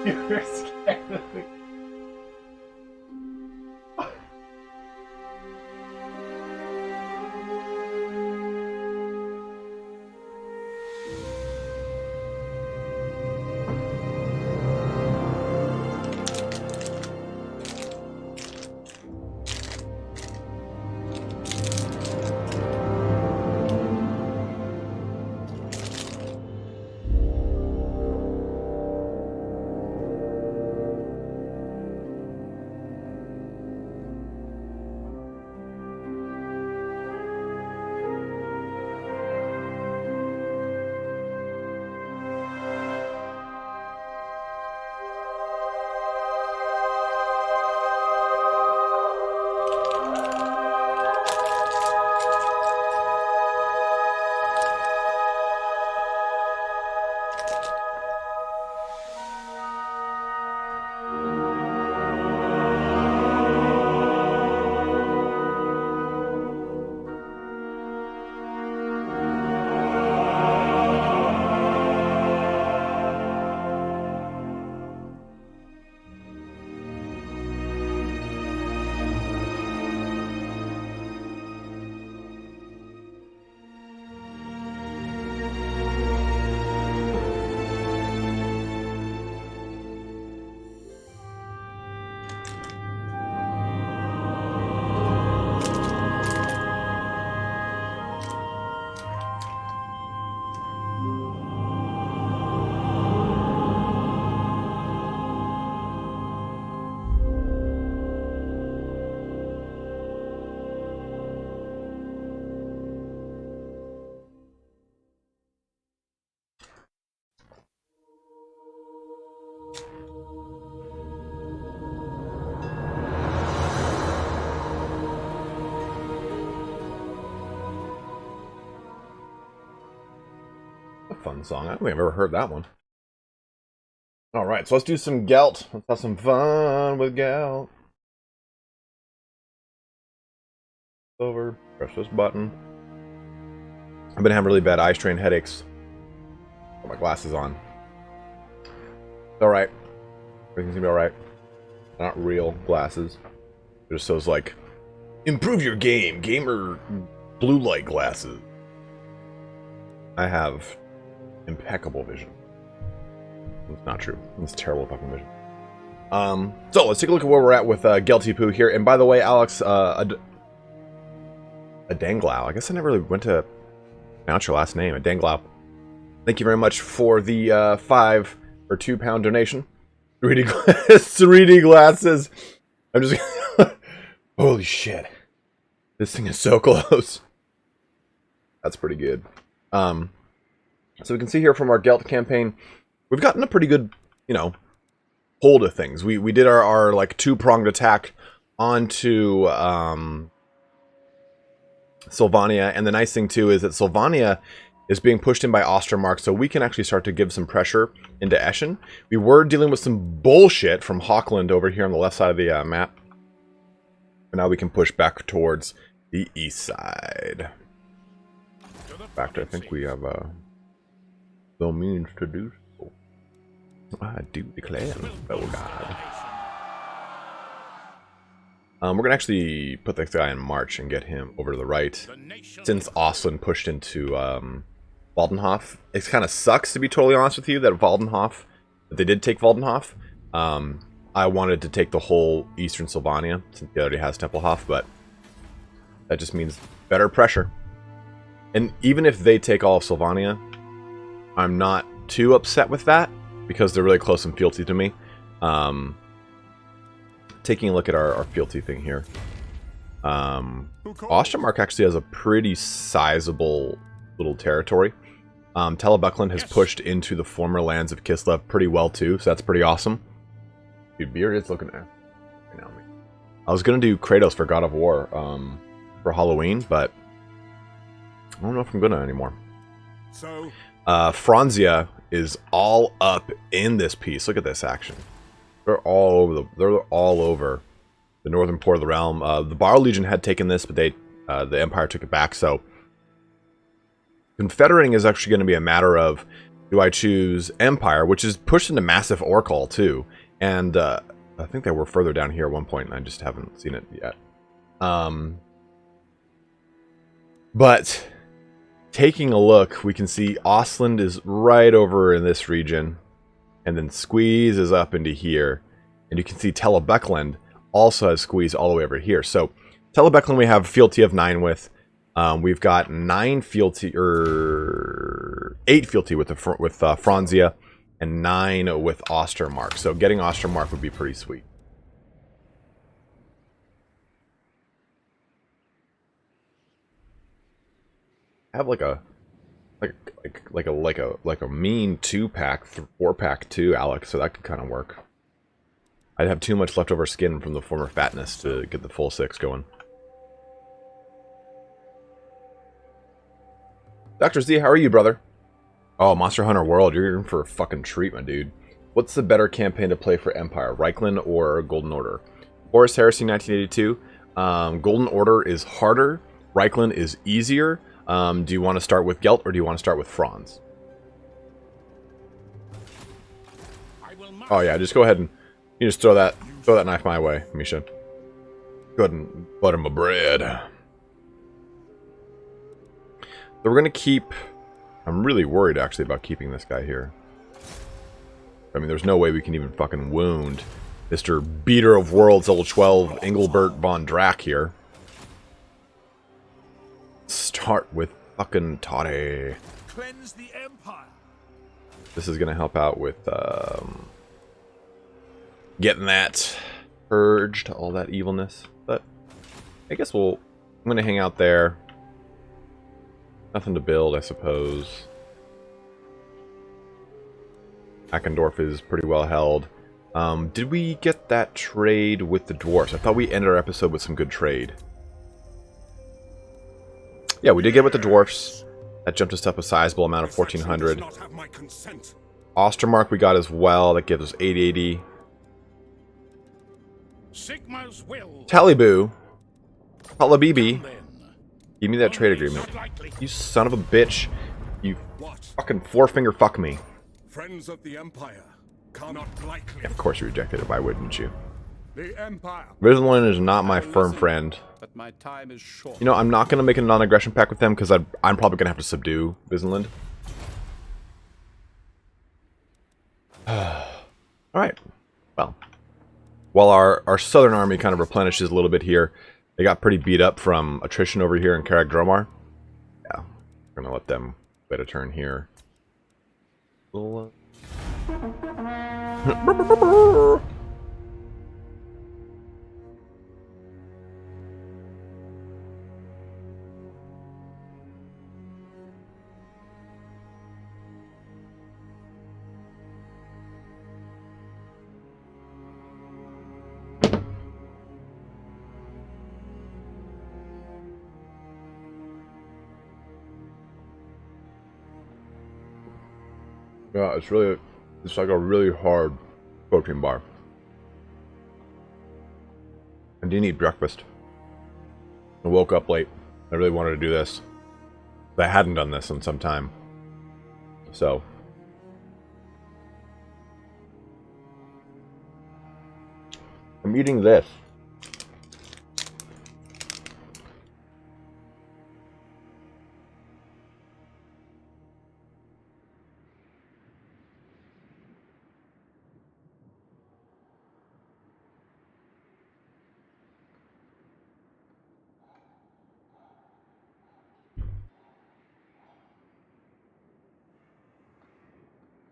You're scared of the... Fun song. I don't think I've ever heard that one. Alright, so let's do some Gelt. Let's have some fun with Gelt. Over. Press this button. I've been having really bad eye strain headaches. Got my glasses on. Alright. Everything's gonna be alright. Not real glasses. They're just those, like, improve your game. Gamer blue light glasses. I have impeccable vision. It's not true. It's terrible fucking vision. So let's take a look at where we're at with Gelty Poo here. And by the way, Alex, a Danglau. I guess I never really went to pronounce your last name. A Danglau. Thank you very much for the £5 or £2 donation. 3D glasses. I'm just holy shit. This thing is so close. That's pretty good. So we can see here from our Gelt campaign, we've gotten a pretty good, you know, hold of things. We did our like two-pronged attack onto Sylvania, and the nice thing too is that Sylvania is being pushed in by Ostermark, so we can actually start to give some pressure into Eschen. We were dealing with some bullshit from Hawkland over here on the left side of the map, and now we can push back towards the east side. In fact, I think we have no means to do so. I do declare, oh god. We're gonna actually put this guy in march and get him over to the right. Since Oslin pushed into Waldenhof, it kind of sucks, to be totally honest with you, that they did take Waldenhof. I wanted to take the whole eastern Sylvania since he already has Tempelhof, but that just means better pressure. And even if they take all of Sylvania, I'm not too upset with that because they're really close in fealty to me. Taking a look at our fealty thing here. Ostermark actually has a pretty sizable little territory. Talabecland has pushed into the former lands of Kislev pretty well too, so that's pretty awesome. Dude, Beard is looking at now. I was gonna do Kratos for God of War for Halloween, but I don't know if I'm gonna anymore. So Franzia is all up in this piece. Look at this action. They're all over the northern port of the realm. The Bar Legion had taken this, but the Empire took it back. So confederating is actually going to be a matter of Do I choose Empire, which is pushed into massive Orcal too, and I think they were further down here at one point, and I just haven't seen it yet. But taking a look, we can see Ostland is right over in this region, and then Squeeze is up into here, and you can see Talabecland also has Squeeze all the way over here. So Talabecland we have fealty of 9 with. We've got 9 fealty, or 8 fealty with Franzia, and 9 with Ostermark. So getting Ostermark would be pretty sweet. I have like a mean 2-pack, 4-pack too, Alex. So that could kind of work. I'd have too much leftover skin from the former fatness to get the full 6 going. Dr. Z, how are you, brother? Oh, Monster Hunter World, you're in for a fucking treat, my dude. What's the better campaign to play for Empire, Reichland or Golden Order? Horus Heresy 1982. Golden Order is harder. Reichland is easier. Do you want to start with Gelt or do you want to start with Franz? Oh yeah, just go ahead and you just throw that knife my way, Misha. Go ahead and butter my bread. So we're gonna keep. I'm really worried actually about keeping this guy here. I mean, there's no way we can even fucking wound Mr. Beater of Worlds level 12 Engelbert von Drac here. Start with fucking Toddy. Cleanse the Empire. This is gonna help out with getting that purged, all that evilness. But I guess I'm gonna hang out there. Nothing to build, I suppose. Ackendorf is pretty well held. Did we get that trade with the dwarves? I thought we ended our episode with some good trade. Yeah, we did get with the dwarfs. That jumped us up a sizable amount of 1,400. Ostermark we got as well. That gives us 880. Taliboo. Talabibi. Give me that trade agreement. You son of a bitch. You fucking four-finger fuck me. Friends of the Empire cannot likely. Of course you rejected it. Why wouldn't you? The Empire. Vigilant is not my firm friend. But my time is short. You know, I'm not going to make a non-aggression pact with them because I'm probably going to have to subdue Vigilant. Alright. Well. While our southern army kind of replenishes a little bit here, they got pretty beat up from attrition over here in Karag Dromar. Yeah. We're going to let them wait a turn here. Yeah, it's like a really hard protein bar. I do need breakfast. I woke up late. I really wanted to do this. I hadn't done this in some time. So. I'm eating this.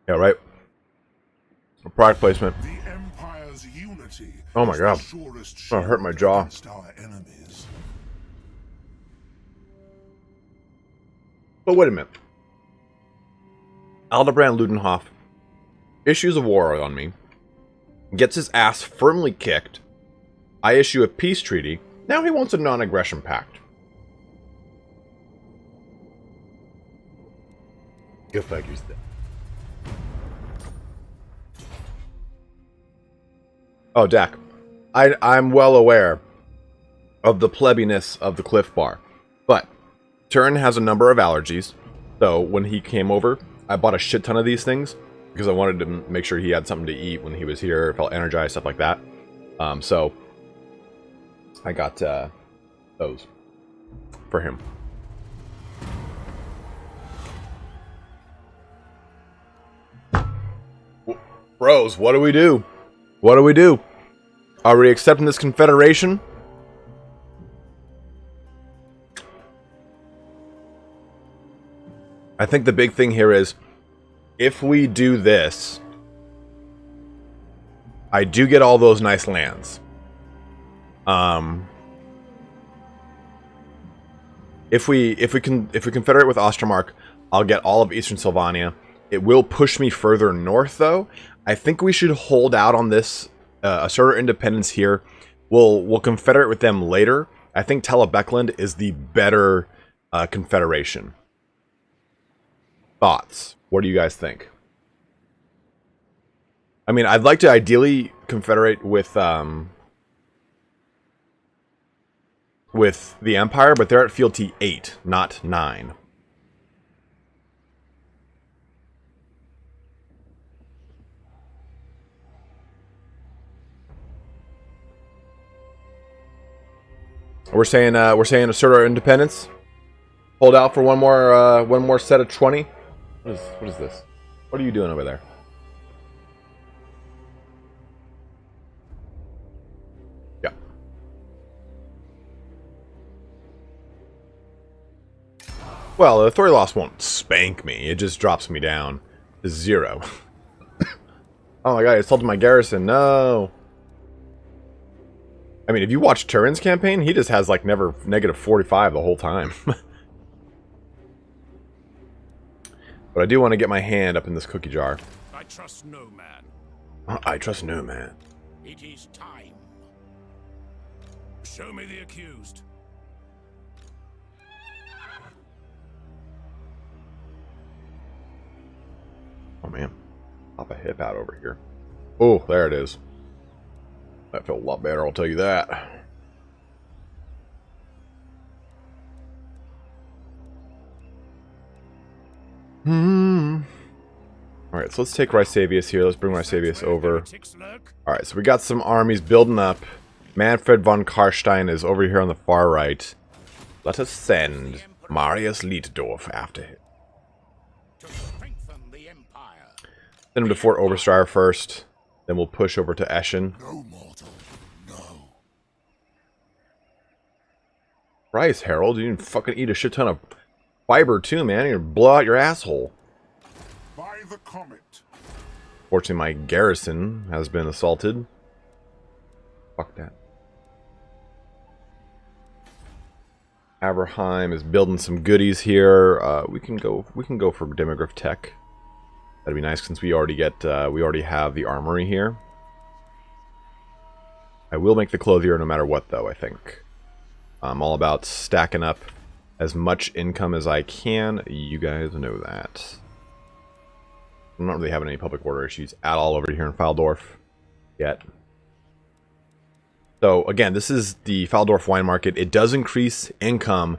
Yeah, right. Product placement. The Empire's unity. Oh my god. Oh, hurt my jaw. But wait a minute. Aldebrand Ludenhof issues a war on me. Gets his ass firmly kicked. I issue a peace treaty. Now he wants a non-aggression pact. Go fuck yourself. Oh, Dak. I'm well aware of the plebbiness of the Cliff Bar. But Turin has a number of allergies. So when he came over, I bought a shit ton of these things because I wanted to make sure he had something to eat when he was here, felt energized, stuff like that. So I got those for him. Bros, what do we do? What do we do? Are we accepting this Confederation? I think the big thing here is, if we do this, I do get all those nice lands. If we confederate with Ostermark, I'll get all of Eastern Sylvania. It will push me further north, though. I think we should hold out on this, assert our independence here. We'll confederate with them later. I think Talabecland is the better confederation. Thoughts? What do you guys think? I mean, I'd like to ideally confederate with the Empire, but they're at fealty 8, not 9. We're saying assert our independence. Hold out for one more set of 20. What is this? What are you doing over there? Yeah. Well, the authority loss won't spank me. It just drops me down to 0. Oh my god, I assaulted my garrison. No. I mean, if you watch Turin's campaign, he just has like never negative 45 the whole time. But I do want to get my hand up in this cookie jar. I trust no man. I trust no man. It is time. Show me the accused. Oh man, pop a hip out over here. Oh, there it is. That felt a lot better, I'll tell you that. Alright, so let's take Rysavius here. Let's bring Rysavius over. Alright, so we got some armies building up. Manfred von Karstein is over here on the far right. Let us send Marius Lietdorf after him. Send him to Fort Obersteyr first. Then we'll push over to Eschen. No mortal, no. Christ, Harold, you didn't fucking eat a shit ton of fiber too, man. You're gonna blow out your asshole. By the comet. Fortunately, my garrison has been assaulted. Fuck that. Aberheim is building some goodies here. We can go for demograph tech. That'd be nice since we already have the armory here. I will make the clothier no matter what, though. I think I'm all about stacking up as much income as I can. You guys know that. I'm not really having any public order issues at all over here in Faldorf yet. So again, this is the Faldorf wine market. It does increase income.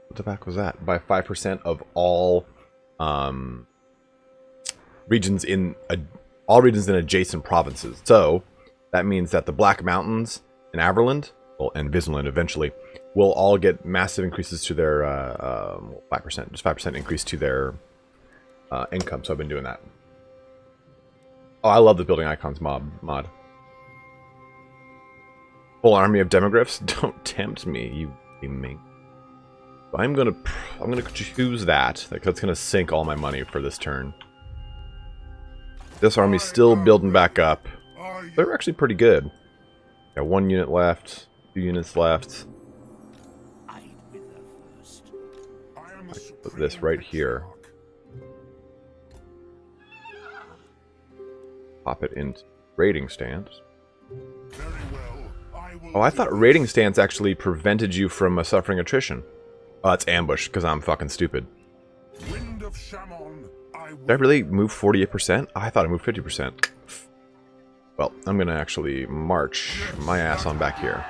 What the fuck was that? By 5% of all regions in adjacent provinces. So that means that the Black Mountains in Averland, well, and Visenland eventually, will all get massive increases to their 5%, just 5% increase to their income. So I've been doing that. Oh, I love the building icons mod. Full army of demogryphs. Don't tempt me, you mink. I'm gonna choose that. That's gonna sink all my money for this turn. This army's still building back up. They're actually pretty good. Got 1 unit left, 2 units left. Put this right here. Pop it into raiding stance. Oh, I thought raiding stance actually prevented you from suffering attrition. Oh, it's ambush, because I'm fucking stupid. Did I really move 48%? Oh, I thought I moved 50%. Well, I'm going to actually march my ass on back here.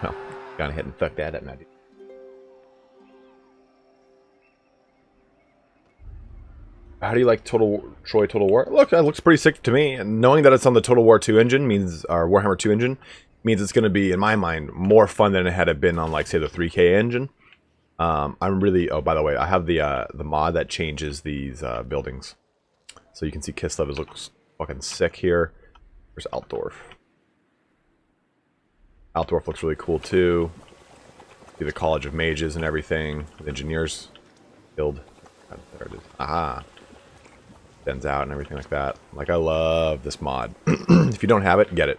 Well, gonna hit and fuck that up now, dude. How do you like Troy Total War? Look, that looks pretty sick to me. And knowing that it's on the Total War 2 engine means, or Warhammer 2 engine, means it's going to be, in my mind, more fun than it had it been on, like, say, the 3K engine. I'm really... Oh, by the way, I have the mod that changes these buildings. So you can see Kislev looks fucking sick here. There's Altdorf. Altdorf looks really cool, too. See the College of Mages and everything. The Engineers Guild. There it is. Aha. Extends out and everything like that. Like, I love this mod. If you don't have it, get it.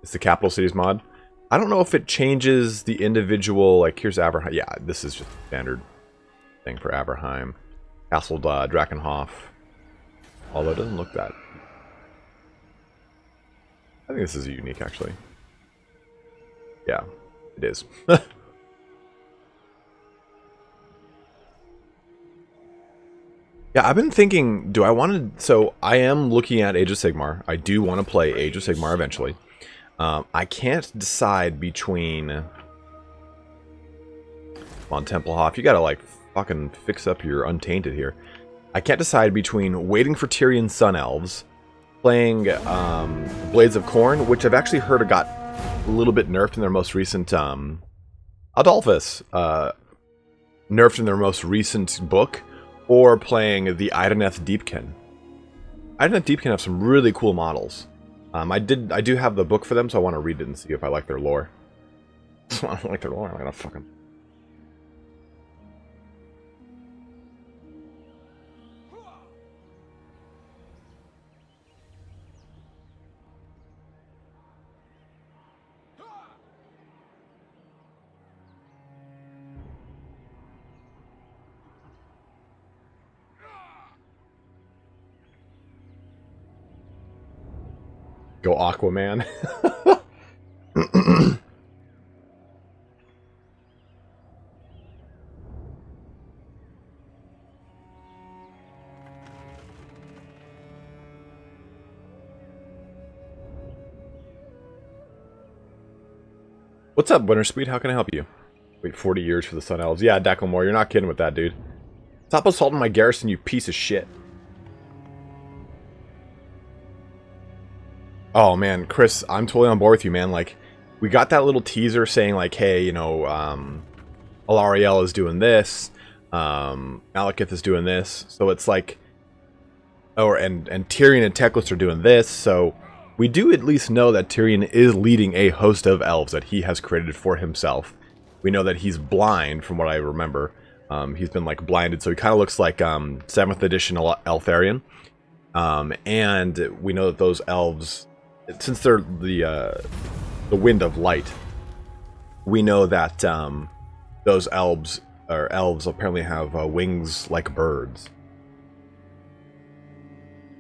It's the Capital Cities mod. I don't know if it changes the individual, like, here's Aberheim. Yeah, this is just a standard thing for Aberheim. Castle Drakenhof. Although it doesn't look that. I think this is unique, actually. Yeah, it is. Yeah, I've been thinking, do I want to... So, I am looking at Age of Sigmar. I do want to play Age of Sigmar eventually. I can't decide between... Come on, Templehof. You gotta, like, fucking fix up your Untainted here. I can't decide between waiting for Tyrion's Sun Elves, playing Blades of Corn, which I've actually heard got a little bit nerfed in their most recent... Adolphus. Nerfed in their most recent book. Or playing the Ideneth Deepkin. Ideneth Deepkin have some really cool models. I do have the book for them, so I want to read it and see if I like their lore. I don't like their lore. I'm gonna fucking... Go Aquaman. What's up, Winterspeed? How can I help you? Wait 40 years for the Sun Elves. Yeah, Dacklemore, you're not kidding with that, dude. Stop assaulting my garrison, you piece of shit. Oh, man, Chris, I'm totally on board with you, man. Like, we got that little teaser saying, like, hey, you know, Alariel is doing this, Malekith is doing this, so it's like, oh, and Tyrion and Teclis are doing this, so we do at least know that Tyrion is leading a host of elves that he has created for himself. We know that he's blind, from what I remember. He's been, like, blinded, so he kind of looks like 7th edition Eltharion. And we know that those elves... Since they're the Wind of Light, we know that those elves apparently have wings like birds.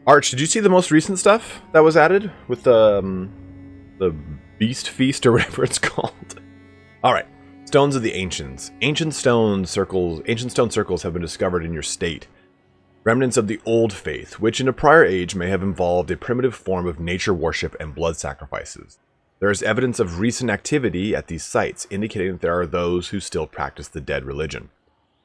Arch, did you see the most recent stuff that was added with the Beast Feast or whatever it's called? All right, Stones of the Ancients. Ancient stone circles have been discovered in your state. Remnants of the old faith, which in a prior age may have involved a primitive form of nature worship and blood sacrifices. There is evidence of recent activity at these sites, indicating that there are those who still practice the dead religion.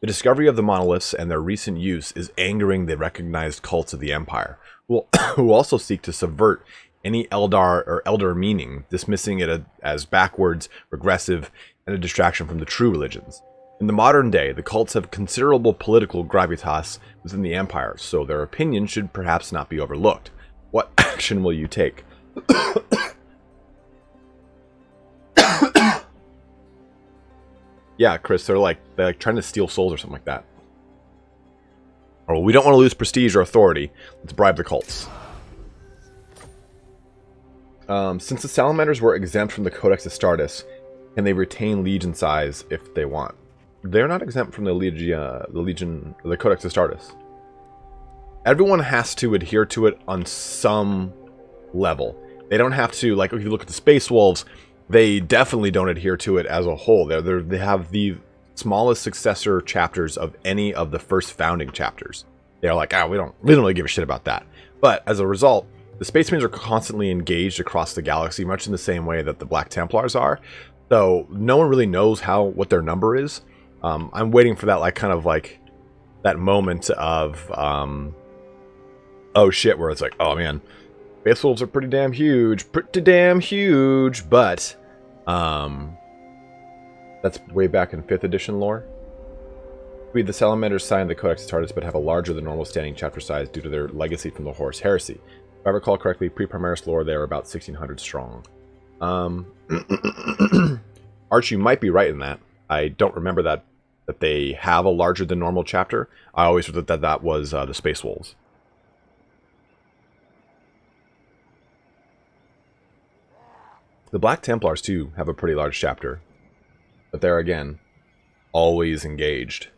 The discovery of the monoliths and their recent use is angering the recognized cults of the Empire, who also seek to subvert any Eldar or Elder meaning, dismissing it as backwards, regressive, and a distraction from the true religions. In the modern day, the cults have considerable political gravitas within the Empire, so their opinion should perhaps not be overlooked. What action will you take? Yeah, Chris, they're like trying to steal souls or something like that. Oh, we don't want to lose prestige or authority. Let's bribe the cults. Since the Salamanders were exempt from the Codex Astartes, can they retain legion size if they want? They're not exempt from the Codex Astartes. Everyone has to adhere to it on some level. They don't have to, like, if you look at the Space Wolves, they definitely don't adhere to it as a whole. They have the smallest successor chapters of any of the first founding chapters. They're like, we don't really give a shit about that. But as a result, the Space Marines are constantly engaged across the galaxy, much in the same way that the Black Templars are. So no one really knows what their number is. I'm waiting for that, that moment of oh shit, where it's like, oh man, Space Wolves are pretty damn huge, but that's way back in 5th edition lore. The Salamanders signed the Codex Astartes, but have a larger than normal standing chapter size due to their legacy from the Horus Heresy. If I recall correctly, pre-Primaris lore, they were about 1,600 strong. Arch, you might be right in that. I don't remember that they have a larger than normal chapter. I always thought that was the Space Wolves. The Black Templars, too, have a pretty large chapter. But they're, again, always engaged.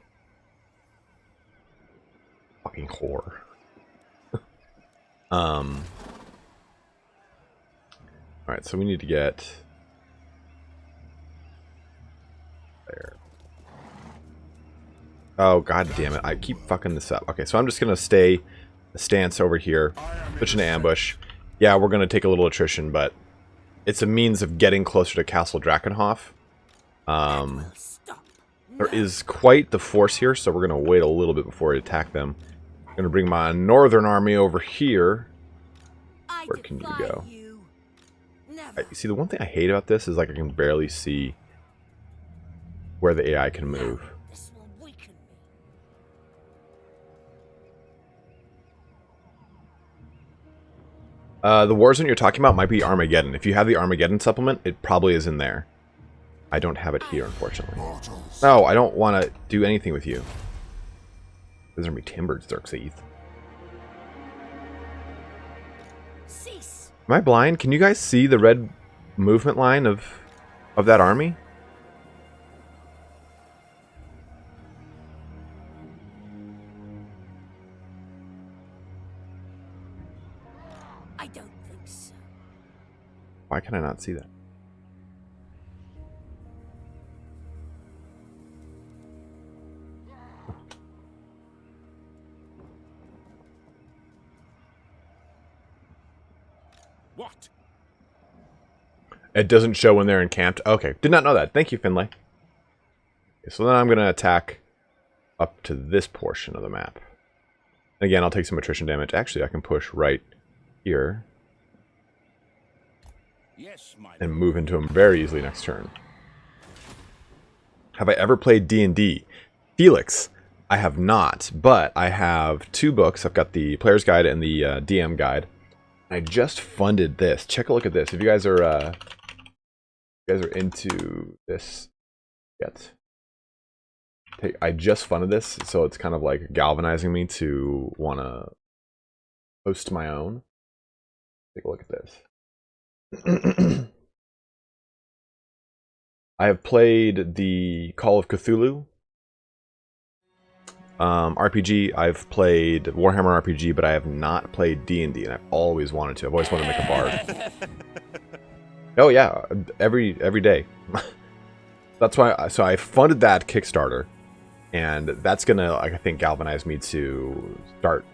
Fucking whore. Alright, so we need to get... there. Oh, god damn it. I keep fucking this up. Okay, so I'm just going to stay a stance over here. Switch into ambush. Yeah, we're going to take a little attrition, but it's a means of getting closer to Castle Drakenhof. There is quite the force here, so we're going to wait a little bit before we attack them. I'm going to bring my northern army over here. Where can you go? See, the one thing I hate about this is like I can barely see where the AI can move. The war zone you're talking about might be Armageddon. If you have the Armageddon supplement, it probably is in there. I don't have it here, unfortunately. No, I don't want to do anything with you. Those are me timbers, Xerxes. Am I blind? Can you guys see the red movement line of that army? I don't think so. Why can I not see that? What? It doesn't show when they're encamped. Okay, did not know that. Thank you, Finlay. Okay, so then I'm going to attack up to this portion of the map. Again, I'll take some attrition damage. Actually, I can push right here and move into them very easily next turn. Have I ever played D&D? Felix, I have not, but I have 2 books. I've got the Player's Guide and the DM Guide. I just funded this. Check a look at this. If you guys are into this yet, I just funded this, so it's kind of like galvanizing me to want to host my own. Take a look at this. I have played the Call of Cthulhu RPG. I've played Warhammer RPG, but I have not played D&D, and I've always wanted to. I've always wanted to make a bard. Oh yeah, every day. That's why. So I funded that Kickstarter, and that's gonna, I think, galvanize me to start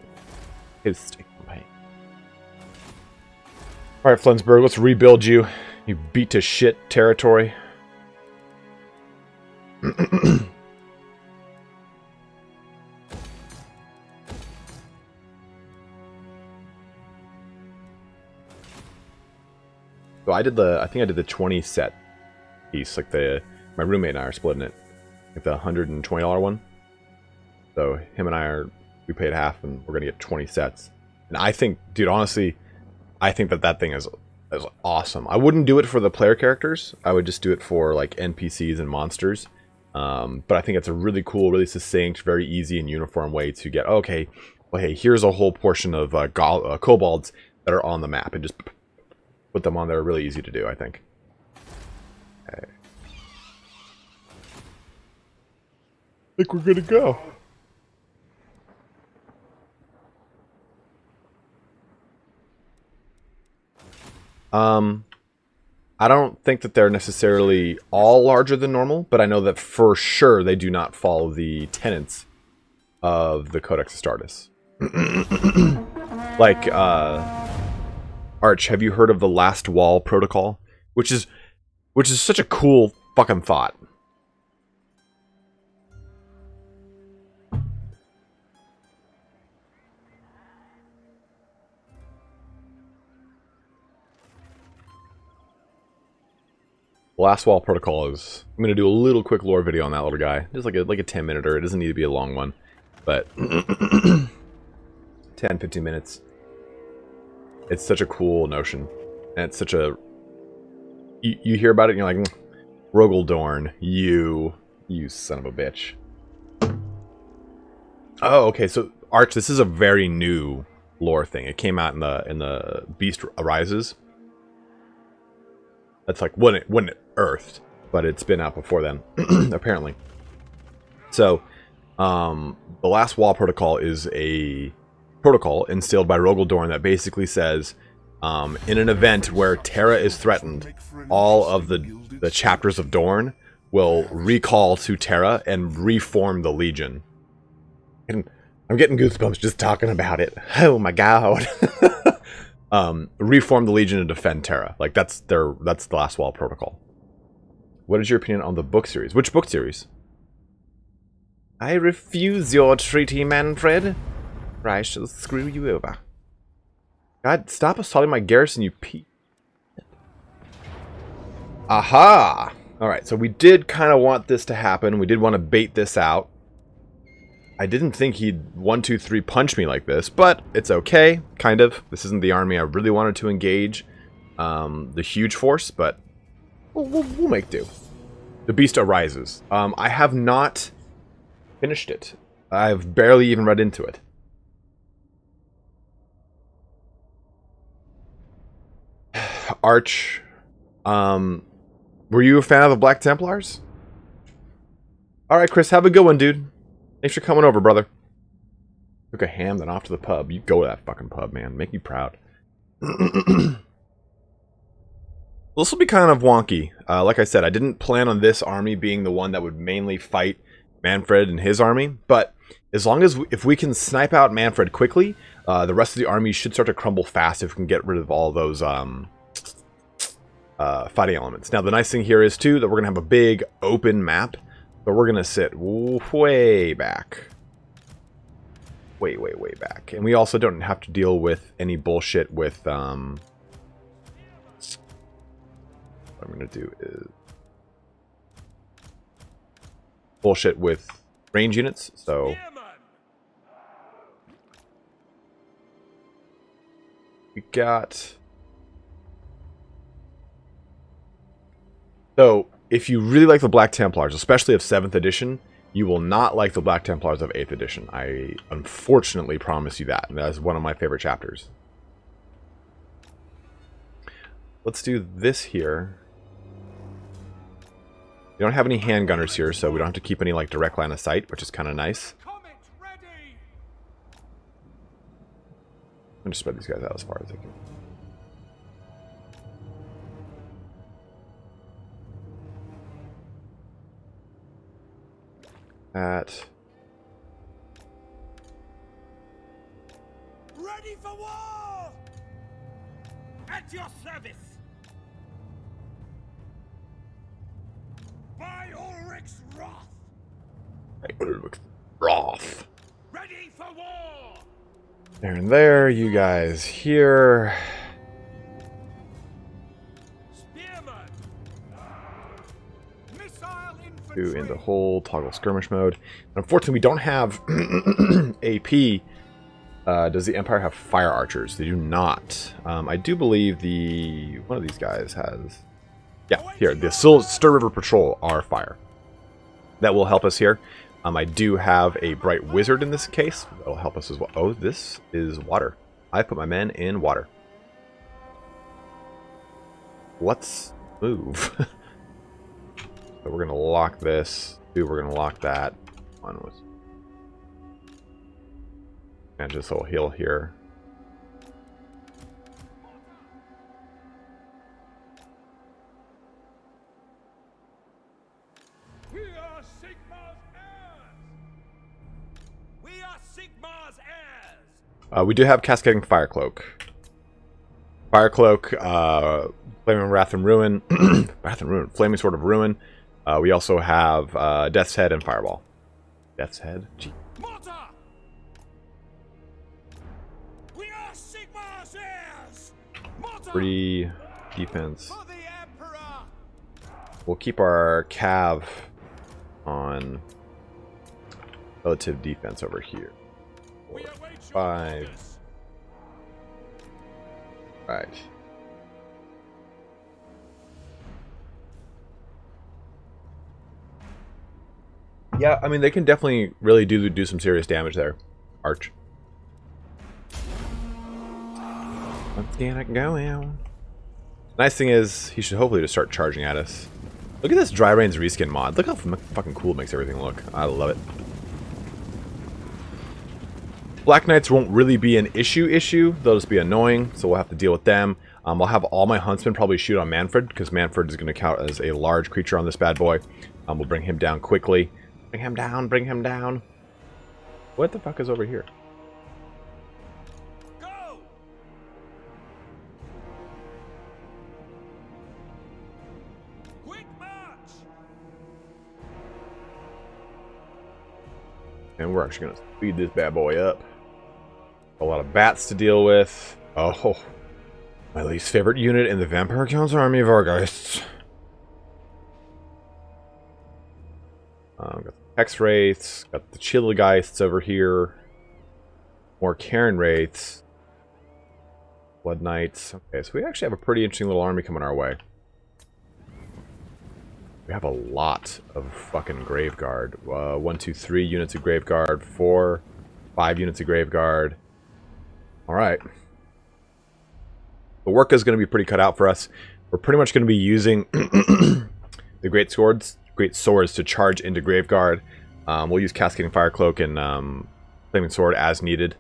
hosting. All right, Flensburg, let's rebuild you. You beat to shit territory. So I think I did the 20 set piece, like my roommate and I are splitting it, like the $120 one. So him and we paid half, and we're gonna get 20 sets. And I think, dude, honestly, I think that thing is awesome. I wouldn't do it for the player characters. I would just do it for like NPCs and monsters. But I think it's a really cool, really succinct, very easy and uniform way to get, okay, well, hey, here's a whole portion of kobolds that are on the map, and just put them on there. Really easy to do, I think. Okay. I think we're good to go. I don't think that they're necessarily all larger than normal, but I know that for sure they do not follow the tenets of the Codex Astartes. Like, Arch, have you heard of the Last Wall Protocol? Which is such a cool fucking thought. The last wall protocol is... I'm going to do a little quick lore video on that little guy. Just like a 10-minute-er. It doesn't need to be a long one. But 10, 15 minutes. It's such a cool notion. And it's such a... You hear about it and you're like, Rogaldorn, you son of a bitch. Oh, okay, so Arch, this is a very new lore thing. It came out in the Beast Arises. That's like when it earthed, but it's been out before then, apparently. So, the last wall protocol is a protocol instilled by Rogaldorn that basically says, in an event where Terra is threatened, all of the chapters of Dorn will recall to Terra and reform the Legion. And I'm getting goosebumps just talking about it. Oh my god. Reform the Legion and defend Terra. Like that's the last wall protocol. What is your opinion on the book series? Which book series? I refuse your treaty, Manfred, or I shall screw you over. God, stop assaulting my garrison, you Aha! Alright, so we did kind of want this to happen. We did want to bait this out. I didn't think he'd 1, 2, 3 punch me like this, but it's okay, kind of. This isn't the army I really wanted to engage. The huge force, but we'll make do. The Beast Arises. I have not finished it. I've barely even read into it. Arch, were you a fan of the Black Templars? Alright, Chris, have a good one, dude. Thanks for coming over, brother. Took a ham, then off to the pub. You go to that fucking pub, man. Make me proud. This will be kind of wonky. Like I said, I didn't plan on this army being the one that would mainly fight Manfred and his army, but as long as if we can snipe out Manfred quickly, the rest of the army should start to crumble fast if we can get rid of all those fighting elements. Now, the nice thing here is, too, that we're going to have a big open map, but we're going to sit way back. Way back. And we also don't have to deal with any bullshit with, what I'm going to do is bullshit with range units, so we got... So, if you really like the Black Templars, especially of 7th edition, you will not like the Black Templars of 8th edition. I unfortunately promise you that. And that is one of my favorite chapters. Let's do this here. We don't have any handgunners here, so we don't have to keep any like direct line of sight, which is kind of nice. I'm just spread these guys out as far as I can. Ready for war! At your service! By Ulrich's wrath! By Ulrich's wrath! Ready for war! There and there, you guys here. In the hole, toggle skirmish mode. And unfortunately, we don't have AP. Does the Empire have fire archers? They do not. I do believe one of these guys has. Yeah, here the Stir River Patrol are fire. That will help us here. I do have a bright wizard in this case. That will help us as well. Oh, this is water. I put my men in water. Let's move. So we're going to lock this. Two, we're going to lock that. One was... And just a little heal here. We are Sigmar's heirs! We are Sigmar's heirs! We do have Cascading Fire Cloak. Fire Cloak, Flaming Wrath and Ruin. Wrath and Ruin. Flaming Sword of Ruin. We also have Death's Head and Fireball. Death's Head? Gee. We are Sigmar's heirs! Free defense. We'll keep our cav on relative defense over here. 4, 5. Right. Yeah, I mean, they can definitely really do some serious damage there. Arch. Let's get it going. Nice thing is, he should hopefully just start charging at us. Look at this Dryrain's reskin mod. Look how fucking cool it makes everything look. I love it. Black Knights won't really be an issue. They'll just be annoying, so we'll have to deal with them. I'll have all my huntsmen probably shoot on Manfred, because Manfred is going to count as a large creature on this bad boy. We'll bring him down quickly. Bring him down, bring him down. What the fuck is over here? Go! Quick march! And we're actually going to speed this bad boy up. A lot of bats to deal with. Oh, my least favorite unit in the Vampire Count's army of Argeists. Got the Hex Wraiths, got the Chilligeists over here. More Karen Wraiths. Blood Knights. Okay, so we actually have a pretty interesting little army coming our way. We have a lot of fucking Graveguard. 1, 2, 3 units of Graveguard. 4, 5 units of Graveguard. Alright. The work is going to be pretty cut out for us. We're pretty much going to be using the Great Swords to charge into Graveguard. We'll use Cascading Fire Cloak and Flaming Sword as needed.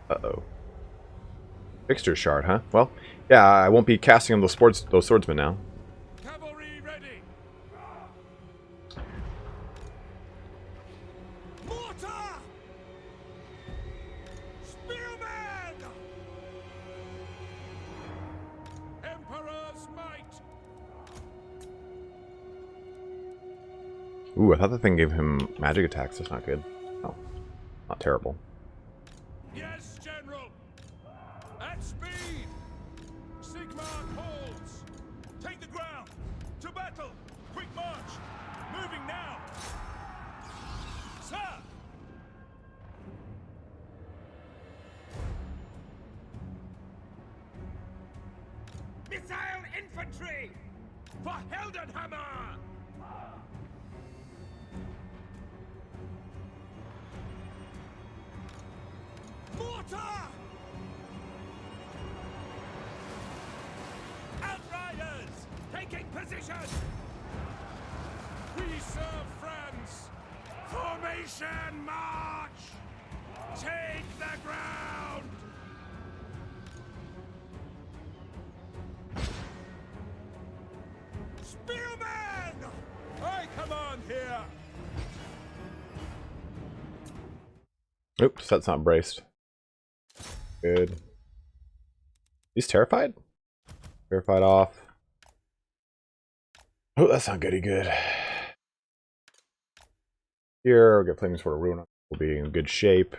Uh-oh. Fixture Shard, huh? Well, yeah, I won't be casting on those swordsmen now. Cavalry ready! Mortar! Spearman! Emperor's might! Ooh, I thought the thing gave him magic attacks. That's not good. Oh, not terrible. Yes, General! At speed! Sigmar holds! Take the ground! To battle! Quick march! Moving now! Sir! Missile infantry! For Heldenhammer! Mortar! Outriders! Taking position! We serve France! Formation march! Take the ground! Spearman! I command here! Oops, that's not braced. Good. He's terrified? Terrified off. Oh, that's not goody good. Here, we'll get Flaming Sword of Ruin. We'll be in good shape.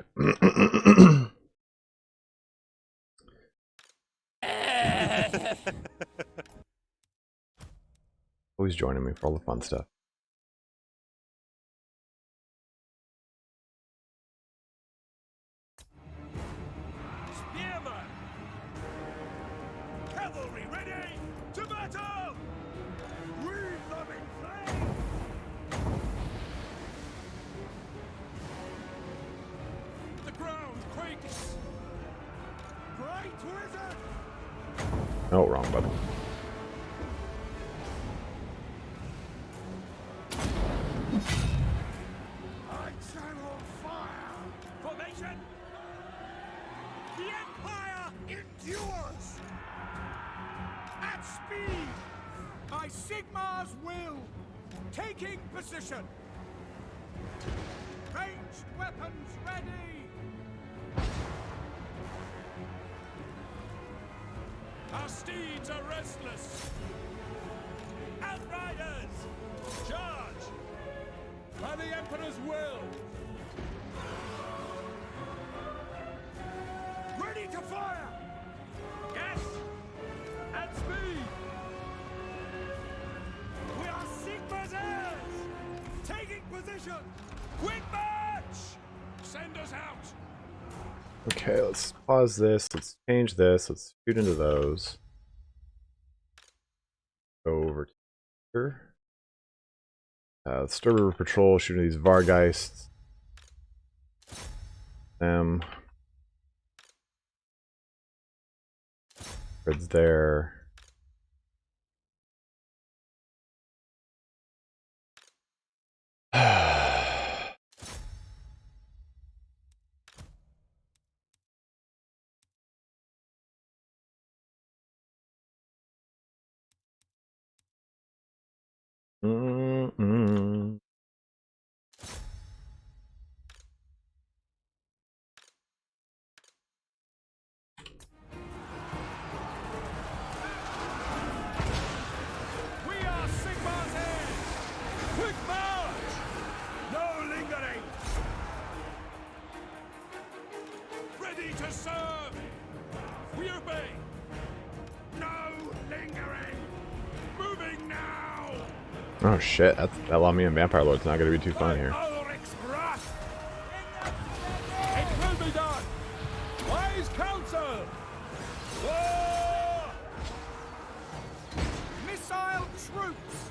Always joining me for all the fun stuff. Spearman! Cavalry ready to battle! Wreathe them in flame! The ground quakes! Great wizard! Oh, wrong button. I channel fire! Formation! The Empire endures! At speed! By Sigmar's will! Taking position! Ranged weapons ready! Our steeds are restless! Outriders! Charge! By the Emperor's will! Ready to fire! Yes! At speed! position! Quick march! Send us out! Okay, let's pause this. Let's change this. Let's shoot into those. Go over here. Stir River Patrol, shooting these Vargeists. Them. Red's there. Mm-mm. We are Sigmar's heirs! Quick march! No lingering! Ready to serve! We obey! No lingering! Moving now! Oh shit, that Lamy and Vampire Lord's not gonna be too fun here. Ulrich's wrath! It will be done! Wise counsel! War! Missile troops!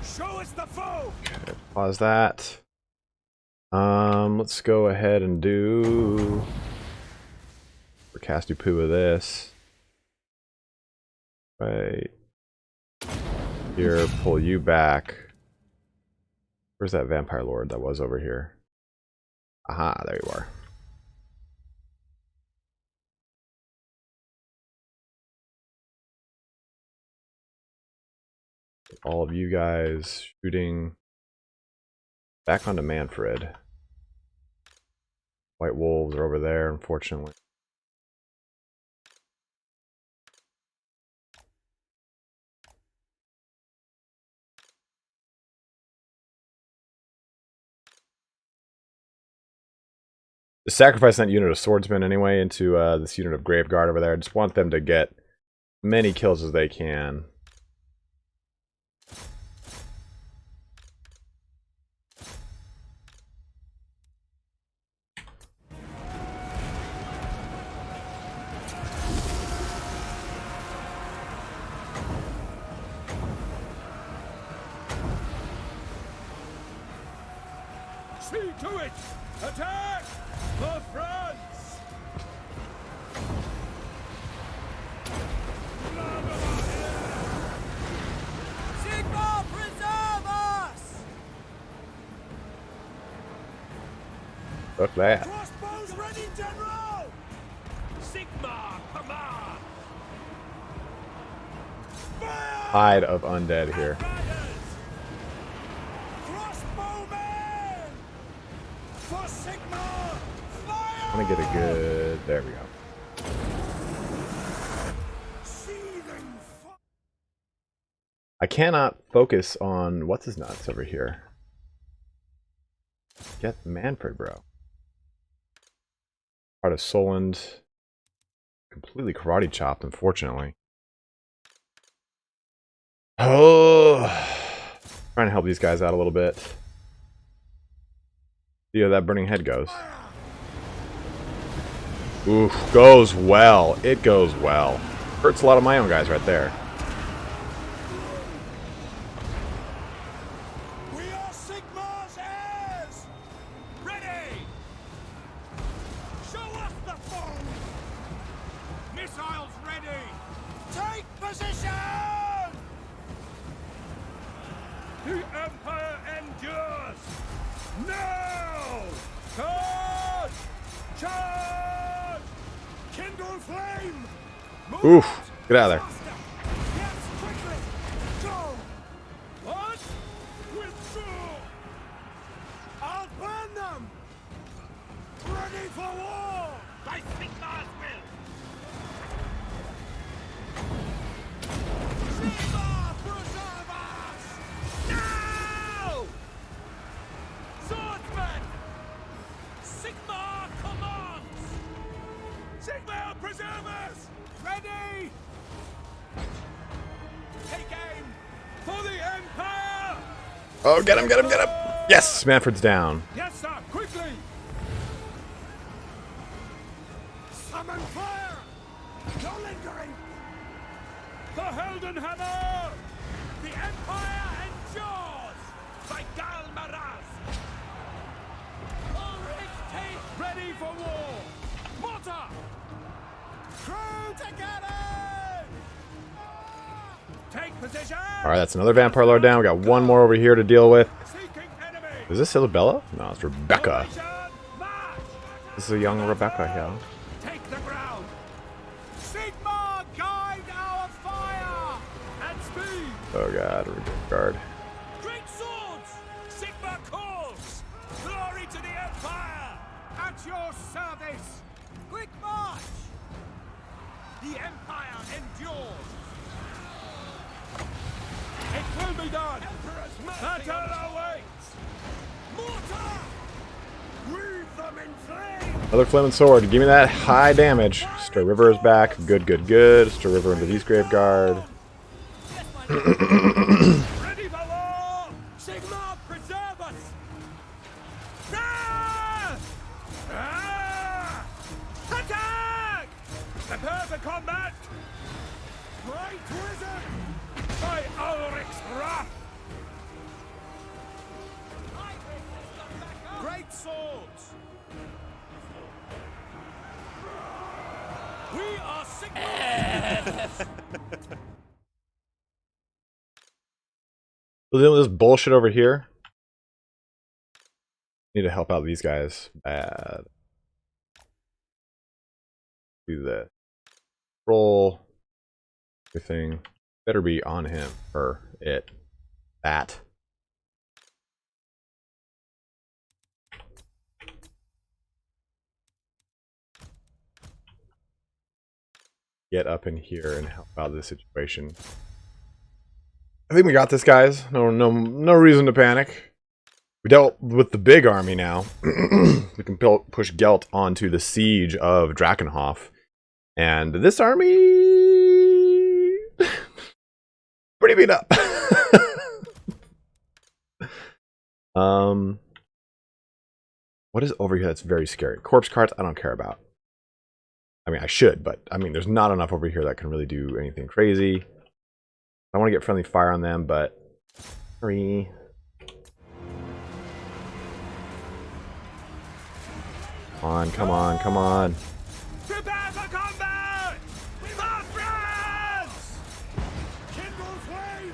Show us the foe! Okay, pause that. Let's go ahead and do for Casty Poo with this. Right here, pull you back. Where's that Vampire Lord that was over here? Aha, there you are. All of you guys shooting back onto Manfred. White Wolves are over there, unfortunately. Just sacrifice that unit of swordsmen anyway into this unit of Graveguard over there. I just want them to get many kills as they can. See to it! Attack! For France! Sigmar, preserve us! Look that. Crossbows ready, General! Sigmar, command! Fire! Tide of undead here. Crossbowmen! For Sigmar! Fire! I'm gonna get a good. There we go. Seething fire! I cannot focus on what's his nuts over here. Get Manfred, bro. Part of Solend. Completely karate chopped, unfortunately. Oh, trying to help these guys out a little bit. See how that burning head goes. Oof, goes well. It goes well. Hurts a lot of my own guys right there. We are Sigmar's heirs! Ready! Show us the foe! Missiles ready! Take position! The Empire endures! Now! Charge! Charge! Kindle flame! Move Oof, out! get out of there. Faster! Yes, quickly! Go! What? Withdraw! I'll burn them! Ready for war! By Sigmar's will! Sigmar, preserve us! Now! Swordsman! Sigmar commands! Sigmar, preserve us! Ready! Oh, get him, get him, get him! Yes, Manfred's down. Yes, sir. Quickly. Summon fire. No lingering. The Heldenhammer. The Empire endures. By Galmaraz. Ulrich's teeth! Ready for war. Mortar. Crew to cannon! Take position. All right, that's another Vampire Lord down. We got one more over here to deal with. Seeking enemy. Is this Isabella? No, it's Rebecca. Formation, march. This is a young Rebecca, yeah. Take the ground. Sigmar, guide our fire! And speed. Oh god, guard. Great swords. Sigma calls. Glory to the Empire. At your service. Quick march! The Empire endures. It will be done. Battle awaits. Mortar. Weave them in flame. Another flaming sword. Give me that high damage. Stray River is back. Good, good, good. Stray River into these Graveguard. Yes, my lord. Ready for war. Sigmar, preserve us. Ah! Ah! Attack! Prepare for combat. Great wizard. By Ulrich's wrath. Great swords. We are Sigmar. We're dealing with this bullshit over here. Need to help out these guys bad. Do this. Roll. Everything better be on him or it. That. Get up in here and help out this situation. I think we got this, guys. No reason to panic. We dealt with the big army now. We can push Gelt onto the siege of Drakenhof. And this army... pretty beat up. What is over here that's very scary? Corpse carts, I don't care about. I mean, I should, but I mean, there's not enough over here that can really do anything crazy. I want to get friendly fire on them, but... Hurry. Come on, come on, come on. Prepare for combat! My friends! Kindle flame!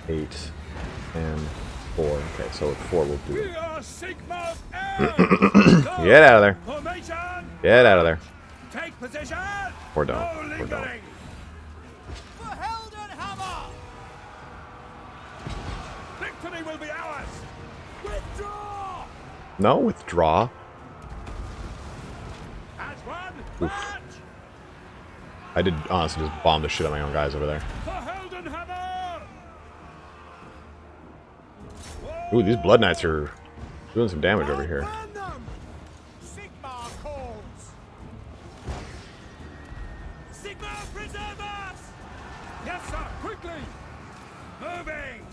8 and 4. Okay, so with 4 we'll do We it. are Sigmar's heirs! Get out of there. Formation! Get out of there. Take position! Or don't. No Or don't. lingering! For Heldenhammer! Victory will be ours! Withdraw! No, withdraw. As one, Oof. march! I did honestly just bomb the shit out of my own guys over there. For Heldenhammer! Ooh, these Blood Knights are doing some damage over here. Burn them! Sigmar calls! Sigmar, preserve us! Yes, sir, quickly! Moving!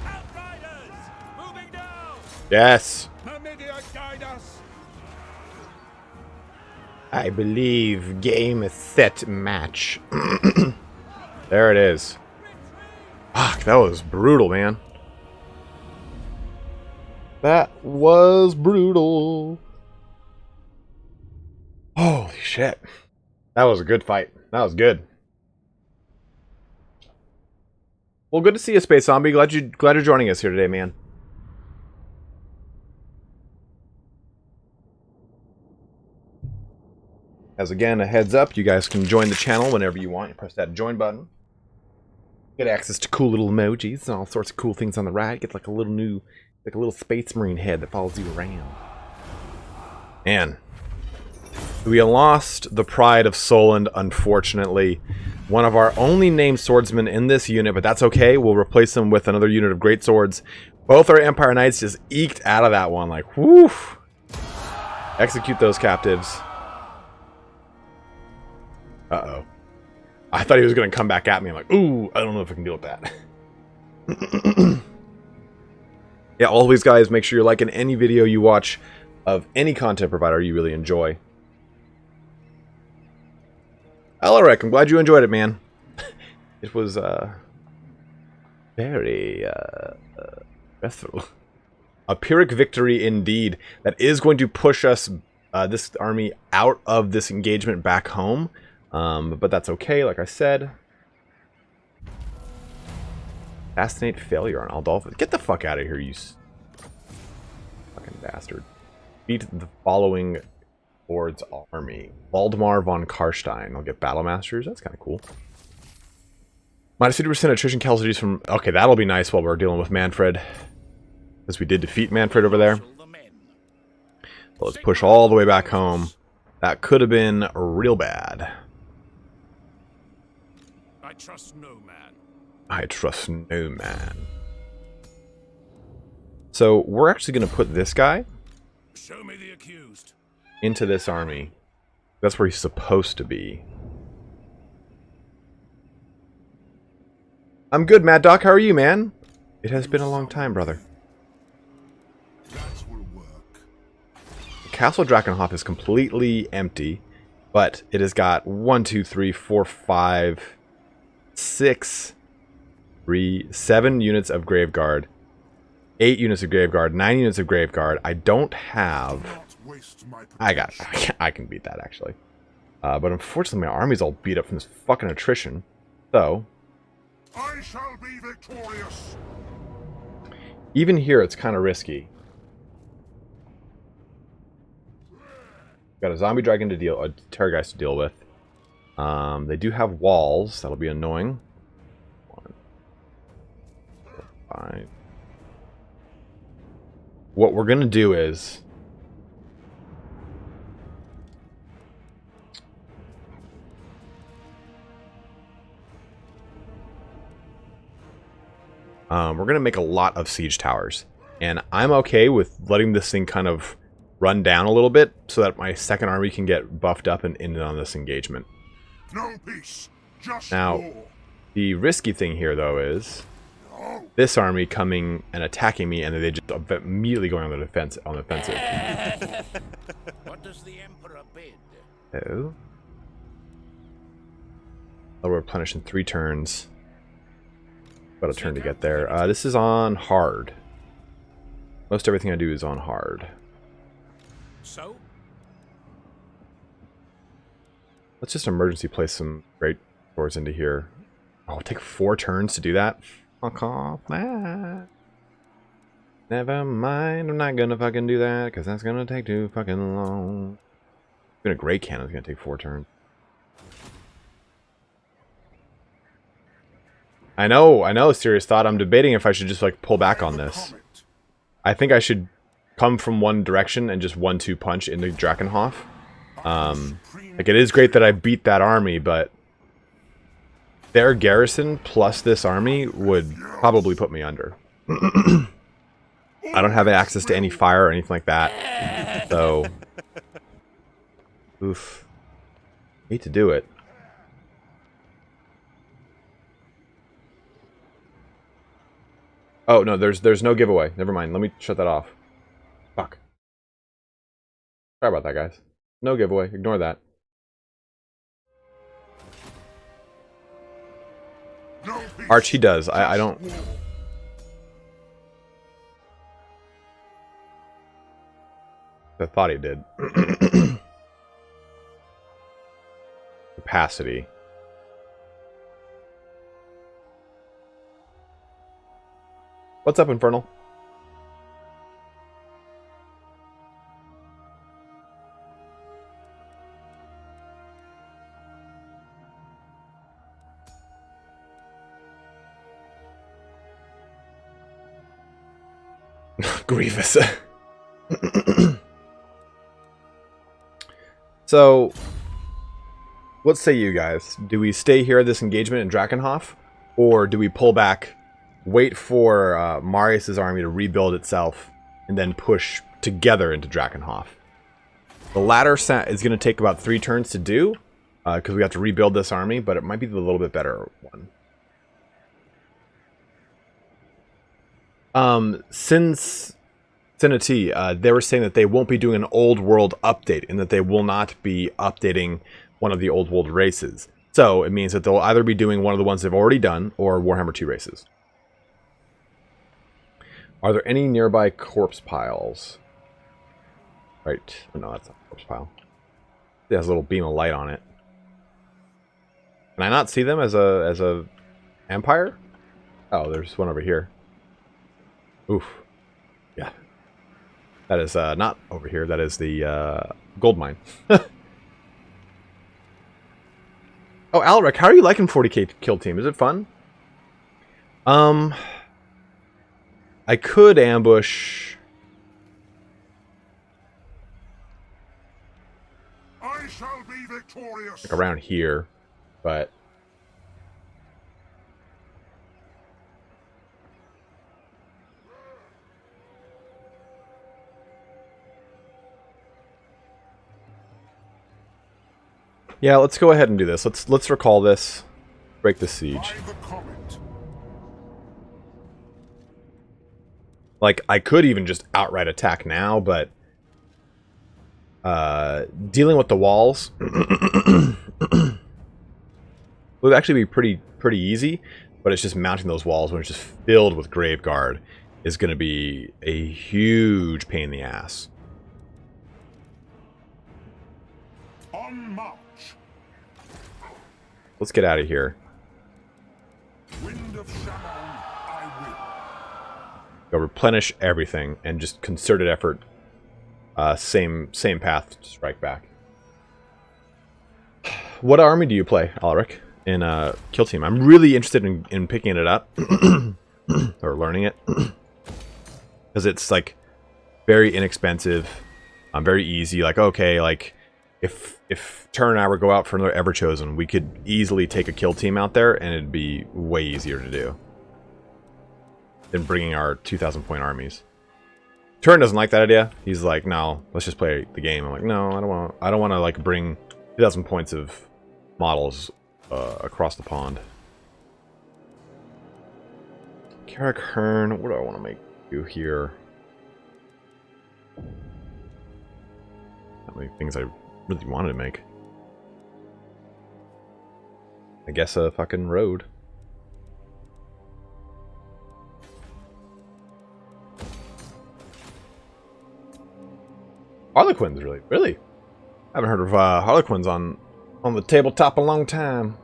Outriders! Moving down! Yes! Mamidia, guide us! I believe game set match. There it is. Fuck, that was brutal, man. That was brutal. Holy shit. That was a good fight. That was good. Well, good to see you, Space Zombie. Glad you're joining us here today, man. As again, a heads up, you guys can join the channel whenever you want. You press that join button. Get access to cool little emojis and all sorts of cool things on the right. Get like a little Space Marine head that follows you around. Man, we lost the pride of Solent, unfortunately. One of our only named swordsmen in this unit, but that's okay. We'll replace him with another unit of great swords. Both our Empire Knights just eked out of that one, like, whoo! Execute those captives. Uh-oh. I thought he was going to come back at me. I'm like, ooh, I don't know if I can deal with that. Yeah, always, guys, make sure you're liking any video you watch of any content provider you really enjoy. Alaric, I'm glad you enjoyed it, man. It was very stressful. A Pyrrhic victory indeed. That is going to push us, this army, out of this engagement back home. But that's okay, like I said. Fascinate failure on Aldolfo. Get the fuck out of here, you fucking bastard. Beat the following Lord's army. Waldemar von Karstein. I'll get Battle Masters. That's kind of cool. Minus 50% attrition casualties from... Okay, that'll be nice while we're dealing with Manfred. Because we did defeat Manfred over there. So let's push all the way back home. That could have been real bad. I trust no man. I trust no man. So we're actually going to put this guy Show me the accused. into this army. That's where he's supposed to be. I'm good, Mad Doc. How are you, man? It has been a long time, brother. That will work. Castle Drakenhof is completely empty, but it has got 1, 2, 3, 4, 5, 6, 7 units of Graveguard, 8 units of Graveguard, 9 units of Graveguard. I don't have... I can beat that, actually. But unfortunately, my army's all beat up from this fucking attrition. So... I shall be victorious. Even here, it's kind of risky. Got a zombie dragon to deal... a Terrorgeist to deal with. They do have walls. That'll be annoying. 1, 4, 5. What we're gonna do is... we're going to make a lot of siege towers. And I'm okay with letting this thing kind of run down a little bit so that my second army can get buffed up and in on this engagement. No peace, just now, war. The risky thing here, though, is this army coming and attacking me, and then they just immediately going on the defense, on the offensive. What does the Emperor bid? Oh. I'll replenish in 3 turns. About a turn to get there. This is on hard. Most everything I do is on hard. So? Let's just emergency place some great doors into here. Oh, it'll take 4 turns to do that? Fuck off that. Never mind, I'm not gonna fucking do that, because that's gonna take too fucking long. Even a great cannon's gonna take 4 turns. I know, serious thought. I'm debating if I should just, like, pull back on this. I think I should come from one direction and just 1-2 punch into Drakenhof. Like, it is great that I beat that army, but their garrison plus this army would probably put me under. I don't have access to any fire or anything like that, so... Oof. Hate to do it. Oh, no, there's no giveaway. Never mind. Let me shut that off. Fuck. Sorry about that, guys. No giveaway. Ignore that. Arch, he does. I don't... I thought he did. Capacity. What's up, Infernal? Grievous. So, what say you guys? Do we stay here at this engagement in Drakenhof? Or do we pull back, wait for Marius' army to rebuild itself, and then push together into Drakenhof? The latter is going to take about 3 turns to do, because we have to rebuild this army, but it might be the little bit better one. Cinity, they were saying that they won't be doing an old world update and that they will not be updating one of the old world races. So it means that they'll either be doing one of the ones they've already done or Warhammer 2 races. Are there any nearby corpse piles? Right. Oh, no, that's not a corpse pile. It has a little beam of light on it. Can I not see them as a empire? Oh, there's one over here. Oof. Yeah. That is not over here. That is the gold mine. Oh, Alric, how are you liking 40k kill team? Is it fun? I could ambush. I shall be victorious. Like around here, but yeah, let's go ahead and do this. Let's recall this. Break the siege. Like, I could even just outright attack now, but dealing with the walls would actually be pretty easy, but it's just mounting those walls when it's just filled with grave guard is going to be a huge pain in the ass. On march. Let's get out of here. Wind of Shaman, I Go replenish everything and just concerted effort. Same path to strike back. What army do you play, Alric, in Kill Team? I'm really interested in picking it up or learning it because it's like very inexpensive, very easy. Like, okay, like if Turn and I were go out for another Everchosen, we could easily take a Kill Team out there and it'd be way easier to do than bringing our 2,000 point armies. Turn doesn't like that idea. He's like, no, let's just play the game. I'm like, no, I don't want to like bring 2,000 points of models across the pond. Carrick Hearn, what do I want to make do here? Not many things I really wanted to make. I guess a fucking road. Harlequins, really? I haven't heard of Harlequins on the tabletop a long time.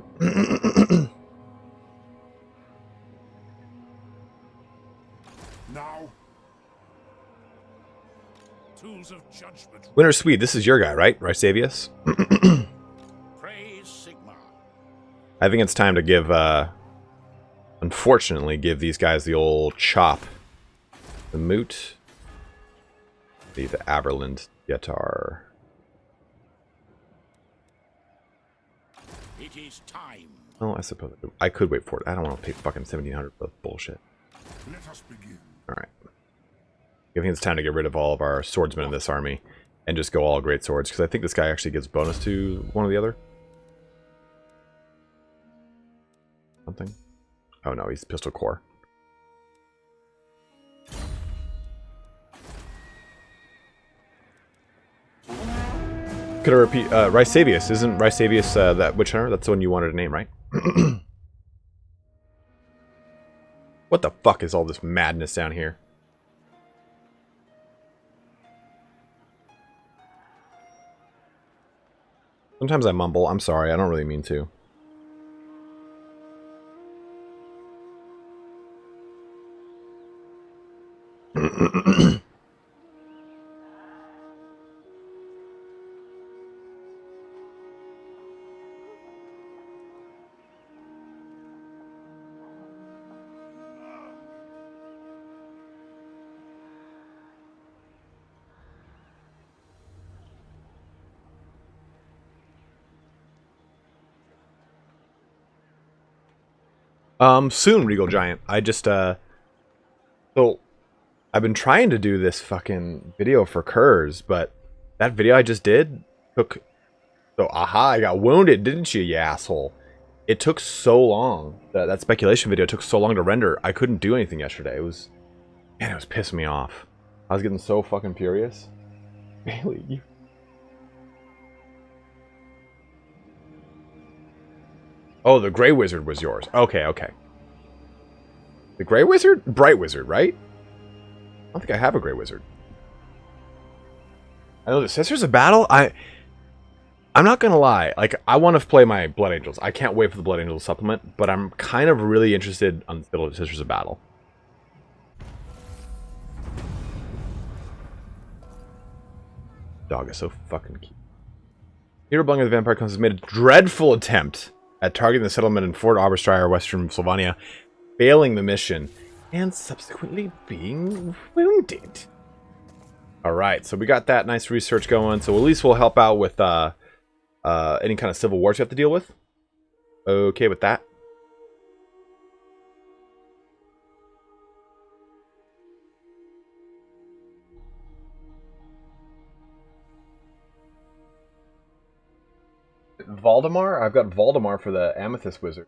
Now. Tools of judgment. Winter Swede, this is your guy, right? Rysavius? Praise Sigma. I think it's time to give, unfortunately, give these guys the old chop. The Moot. The Aberland Guitar. It is time. Oh, I suppose I could wait for it. I don't want to pay fucking 1,700 for bullshit. Let us begin. Alright. I think it's time to get rid of all of our swordsmen in this army and just go all great swords, because I think this guy actually gives bonus to one or the other. Something. Oh no, he's pistol core. Could I repeat? Rysavius. Isn't Rysavius that witch hunter? That's the one you wanted to name, right? What the fuck is all this madness down here? Sometimes I mumble. I'm sorry. I don't really mean to. Soon, Regal Giant. I just, so, I've been trying to do this fucking video for Kurz, but that video I just did took So, aha, I got wounded, didn't you, you asshole? It took so long. That speculation video took so long to render. I couldn't do anything yesterday. It was... Man, it was pissing me off. I was getting so fucking furious. Bailey, you... Oh, the Grey Wizard was yours. Okay, okay. The Grey Wizard? Bright Wizard, right? I don't think I have a Grey Wizard. I know the Sisters of Battle, I'm not gonna lie, like, I want to play my Blood Angels. I can't wait for the Blood Angels supplement, but I'm kind of really interested on the Sisters of Battle. Dog is so fucking cute. Hero Belonging to the Vampire Comes has made a dreadful attempt at targeting the settlement in Fort Obersteier, western Sylvania, failing the mission, and subsequently being wounded. Alright, so we got that nice research going, so at least we'll help out with any kind of civil wars you have to deal with. Okay with that. Valdemar? I've got Valdemar for the Amethyst Wizard.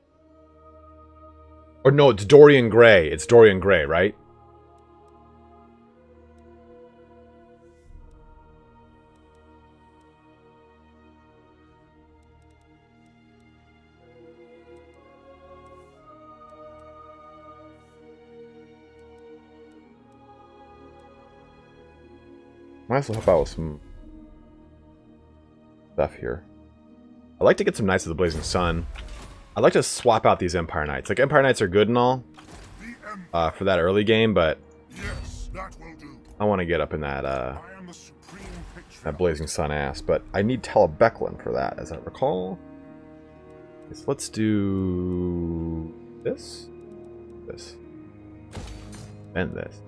Or no, it's Dorian Gray. It's Dorian Gray, right? Might as well help out with some stuff here. I'd like to get some Knights of the Blazing Sun. I'd like to swap out these Empire Knights. Like, Empire Knights are good and all for that early game, but I want to get up in that that Blazing Sun ass. But I need Talabecland for that, as I recall. So let's do this, this, and this.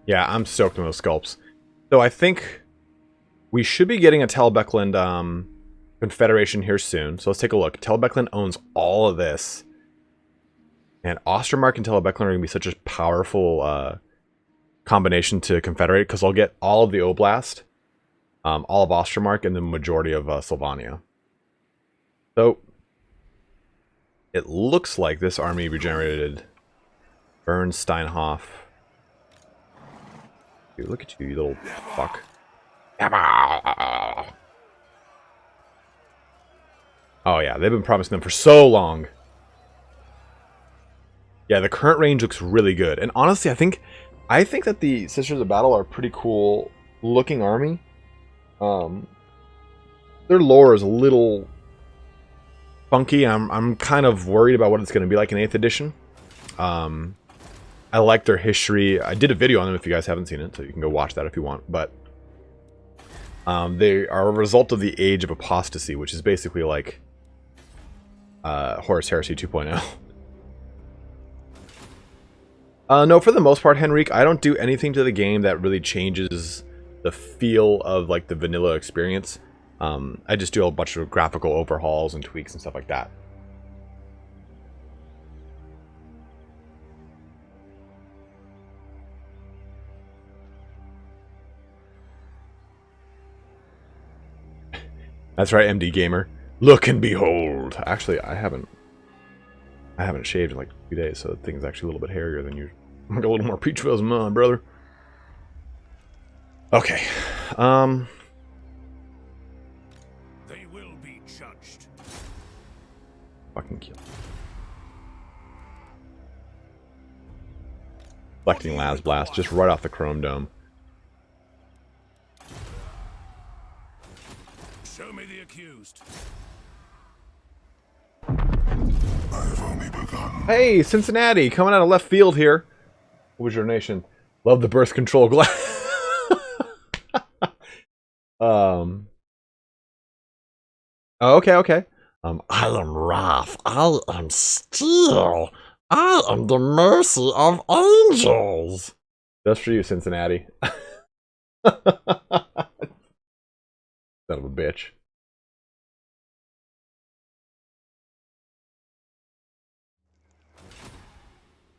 Yeah, I'm stoked on those sculpts. So I think we should be getting a Talabecland Confederation here soon. So let's take a look. Talabecland owns all of this. And Ostermark and Talabecland are going to be such a powerful combination to Confederate, because I'll get all of the Oblast, all of Ostermark, and the majority of Sylvania. So it looks like this army regenerated Bernsteinhof. Look at you, you little fuck. Oh yeah, they've been promising them for so long. Yeah, the current range looks really good. And honestly, I think that the Sisters of Battle are a pretty cool looking army. Their lore is a little funky. I'm kind of worried about what it's going to be like in 8th edition. I like their history. I did a video on them if you guys haven't seen it, so you can go watch that if you want. But they are a result of the Age of Apostasy, which is basically like Horus Heresy 2.0. No, for the most part, Henrique, I don't do anything to the game that really changes the feel of like the vanilla experience. I just do a bunch of graphical overhauls and tweaks and stuff like that. That's right, MD Gamer. Look and behold. Actually, I haven't shaved in like 2 days, so the thing's actually a little bit hairier than usual. I got a little more peach fuzz in mine, brother. Okay. They will be judged. Fucking kill. Collecting Las Blast just right off the Chrome Dome. Show me the accused. I've only begun. Hey, Cincinnati, coming out of left field here. What was your nation? Love the birth control glass. Oh, okay, okay. I am wrath. I am steel. I am the mercy of angels. Just for you, Cincinnati. Son of a bitch.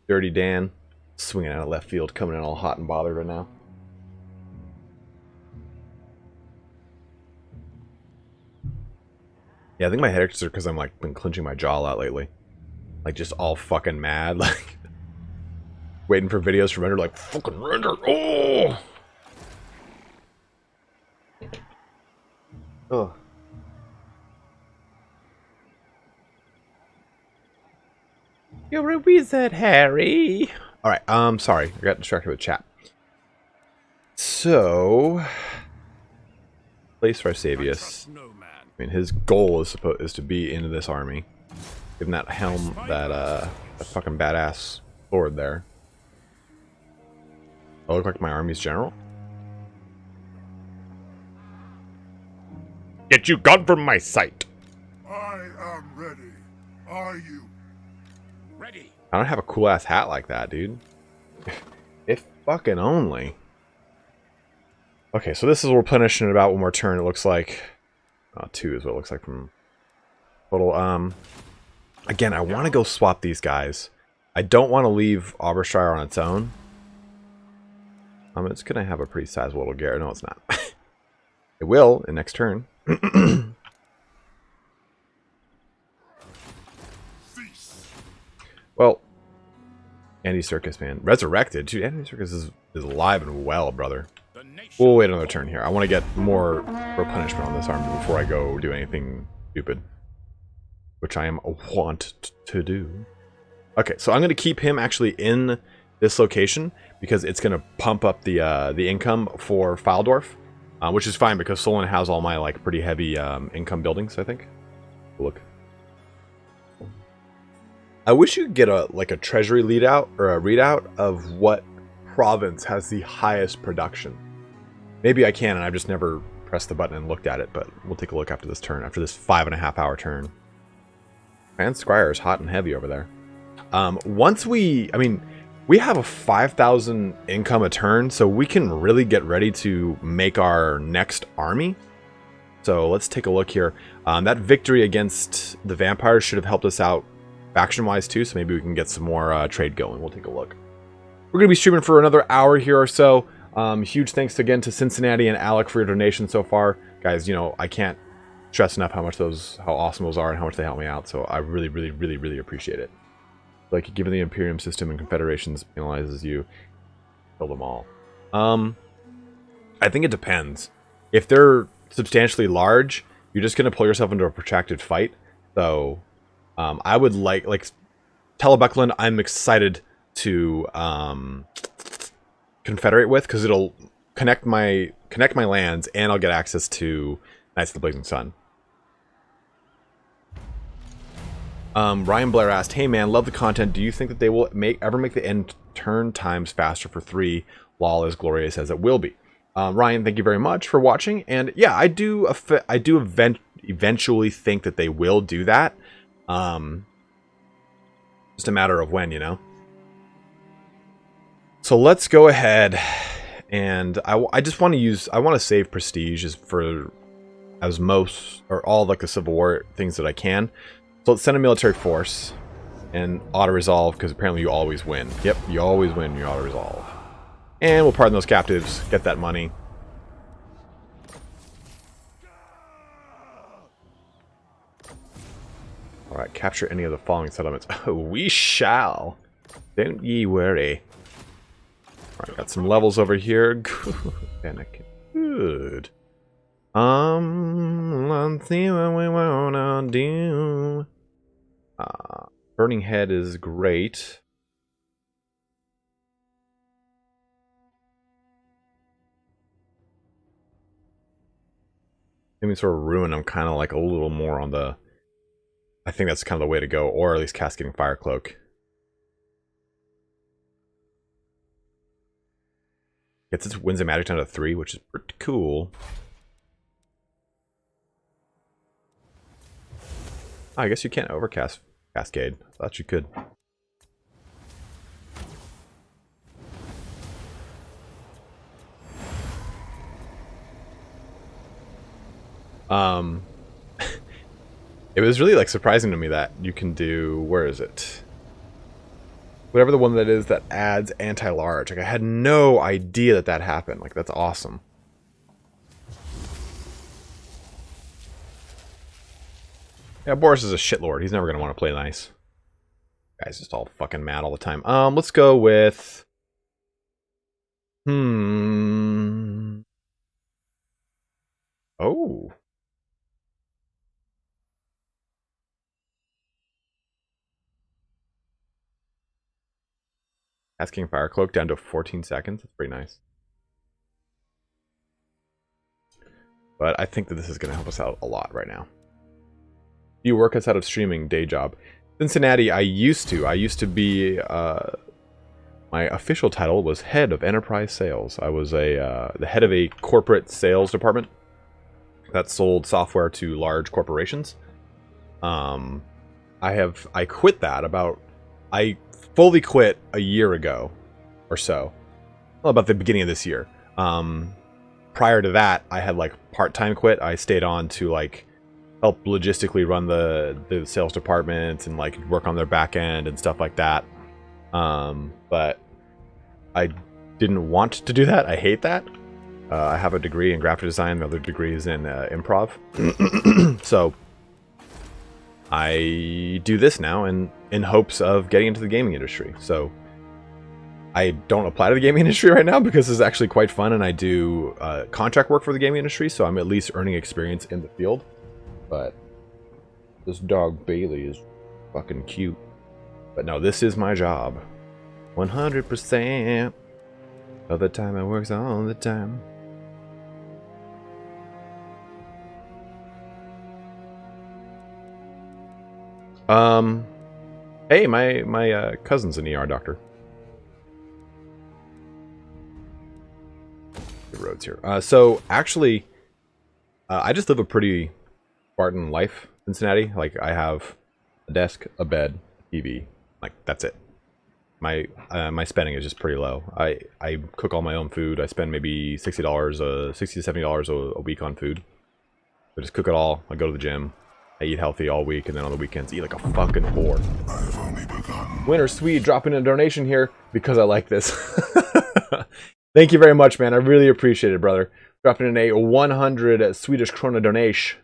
Dirty Dan. Swinging out of left field, coming in all hot and bothered right now. Yeah, I think my headaches are because I'm like been clenching my jaw out lately. Like just all fucking mad, like waiting for videos to render, like fucking render. Oh. Oh. You're a wizard, Harry. All right. Sorry, I got distracted with chat. So, place Arsavius. I mean, his goal is to be into this army. Give him that helm, that fucking badass sword there. I look like my army's general. Get you gone from my sight. I am ready. Are you? Ready. I don't have a cool ass hat like that, dude. If fucking only. Okay, so this is replenishing in about one more turn. It looks like 2 is what it looks like from total. Again, I want to go swap these guys. I don't want to leave Obersteier on its own. It's gonna have a pretty sizable little Garrett. No, it's not. It will in next turn. Well, Andy Circus, man. Resurrected. Dude, Andy Circus is alive and well, brother. We'll wait another turn here. I want to get more replenishment on this army before I go do anything stupid. Which I am want to do. Okay, so I'm going to keep him actually in this location because it's going to pump up the income for Faldorf. Which is fine because Solon has all my like pretty heavy income buildings, I think. Look. I wish you could get a treasury readout or a readout of what province has the highest production. Maybe I can, and I've just never pressed the button and looked at it, but we'll take a look after this turn, after this 5.5 hour turn. Man, Squire is hot and heavy over there. Once we have a 5,000 income a turn, so we can really get ready to make our next army. So let's take a look here. That victory against the vampires should have helped us out faction-wise too, so maybe we can get some more trade going. We'll take a look. We're going to be streaming for another hour here or so. Huge thanks again to Cincinnati and Alec for your donation so far. Guys, you know, I can't stress enough how awesome those are and how much they help me out, so I really, really, really, really appreciate it. Like, given the Imperium system and Confederations penalizes you, kill them all. I think it depends. If they're substantially large, you're just going to pull yourself into a protracted fight. So, I would like Talabecland, I'm excited to confederate with, because it'll connect my lands, and I'll get access to Knights of the Blazing Sun. Ryan Blair asked, "Hey man, love the content. Do you think that they will ever make the end turn times faster for 3, lol, as Gloria says it will be?" Ryan, thank you very much for watching. And yeah, I do eventually think that they will do that. Just a matter of when, you know. So let's go ahead, and I just want to I want to save prestige as most or all like the Civil War things that I can. So let's send a military force and auto-resolve, because apparently you always win. Yep, you always win, you auto-resolve. And we'll pardon those captives, get that money. Alright, capture any of the following settlements. Oh, we shall. Don't ye worry. Alright, got some levels over here. Good. Let's see what we wanna do. Burning Head is great. Maybe sort of Ruin, I'm kind of like a little more on the... I think that's kind of the way to go, or at least Cascading Fire Cloak. Gets its Winds of Magic down to 3, which is pretty cool. I guess you can't overcast Cascade. I thought you could. Um, it was really like surprising to me that you can do, where is it? Whatever the one that is that adds anti-large. Like I had no idea that that happened. Like that's awesome. Yeah, Boris is a shitlord. He's never gonna want to play nice. Guy's just all fucking mad all the time. Let's go with Oh. Asking Fire Cloak down to 14 seconds. That's pretty nice. But I think that this is going to help us out a lot right now. Do you work outside of streaming day job? Cincinnati, I used to be, my official title was head of enterprise sales. I was the head of a corporate sales department that sold software to large corporations. I quit that I fully quit a year ago or so. Well, about the beginning of this year. Prior to that, I had like part-time quit. I stayed on to like help logistically run the sales department and like work on their back end and stuff like that. But I didn't want to do that. I hate that. I have a degree in graphic design, the other degree is in improv. So I do this now in hopes of getting into the gaming industry. So I don't apply to the gaming industry right now because it's actually quite fun, and I do contract work for the gaming industry, so I'm at least earning experience in the field. But this dog Bailey is fucking cute. But no, this is my job. 100% of the time I works all the time. Hey, my cousin's an ER doctor. The roads here. So actually, I just live a pretty Spartan life in Cincinnati. Like I have a desk, a bed, TV. Like that's it. My spending is just pretty low. I cook all my own food. I spend maybe $60 $60 to $70 a week on food. I just cook it all. I go to the gym. I eat healthy all week, and then on the weekends eat like a fucking whore. Winter Swede dropping a donation here because I like this. Thank you very much, man. I really appreciate it, brother. Dropping in a 100 Swedish krona donation.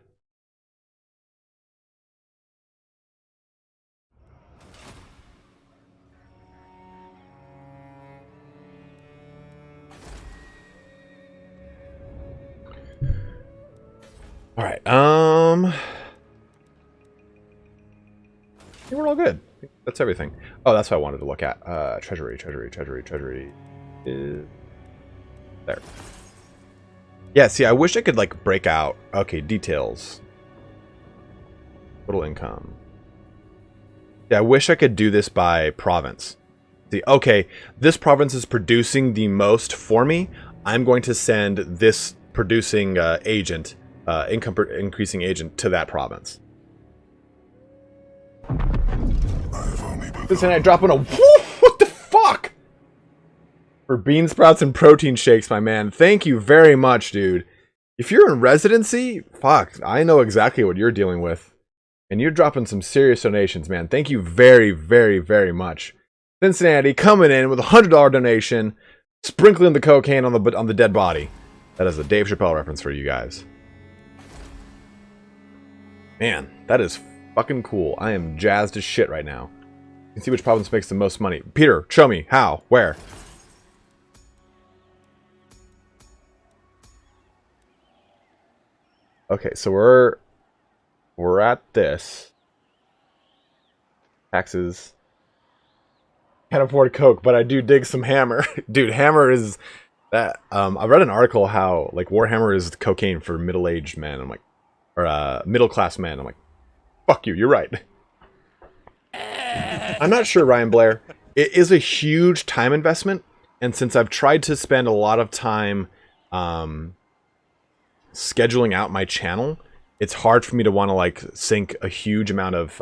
All right. I think we're all good. That's everything. Oh, that's what I wanted to look at. Treasury. There. Yeah, see, I wish I could, like, break out. Okay, details. Total income. Yeah, I wish I could do this by province. See, okay, this province is producing the most for me. I'm going to send this producing agent, income increasing agent, to that province. Cincinnati dropping a what the fuck for bean sprouts and protein shakes, my man. Thank you very much, dude. If you're in residency, fuck, I know exactly what you're dealing with, and you're dropping some serious donations, man. Thank you very, very, very much. Cincinnati coming in with a $100 donation, sprinkling the cocaine on the dead body. That is a Dave Chappelle reference for you guys. Man, that is fucking cool. I am jazzed as shit right now. You can see which province makes the most money. Peter, show me. How? Where? Okay, so we're at this. Taxes. Can't afford Coke, but I do dig some Hammer. Dude, Hammer is that I read an article how like Warhammer is cocaine for middle-aged men. I'm like, or middle-class men. I'm like, fuck you, you're right. I'm not sure, Ryan Blair. It is a huge time investment, and since I've tried to spend a lot of time scheduling out my channel, it's hard for me to want to like sink a huge amount of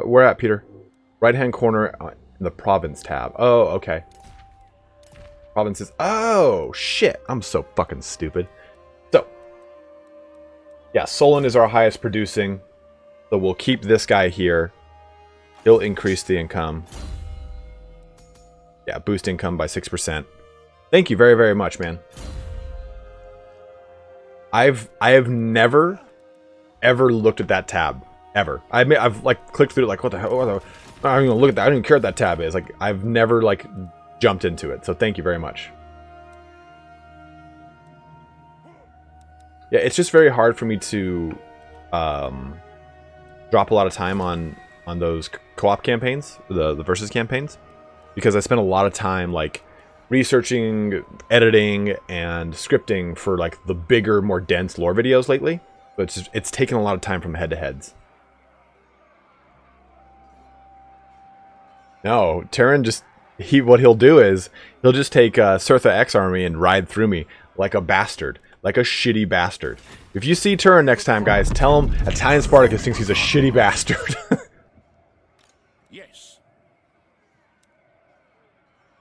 where at, Peter? Right hand corner in the province tab. Oh, okay. provinces. Oh, shit. I'm so fucking stupid. So, yeah, Solon is our highest producing. So we'll keep this guy here. He'll increase the income. Yeah, boost income by 6%. Thank you very, very much, man. I have never, ever looked at that tab. Ever. I've like clicked through it like, what the hell? I don't even look at that. I don't even care what that tab is. Like, I've never like jumped into it. So thank you very much. Yeah, it's just very hard for me to drop a lot of time on those co-op campaigns, the versus campaigns, because I spend a lot of time like researching, editing, and scripting for like the bigger, more dense lore videos lately. But it's taken a lot of time from head-to-heads. No, Terran just what he'll do is he'll just take Cirtha X army and ride through me like a bastard, like a shitty bastard. If you see Terran next time, guys, tell him ItalianSpartacus thinks he's a shitty bastard. Yes.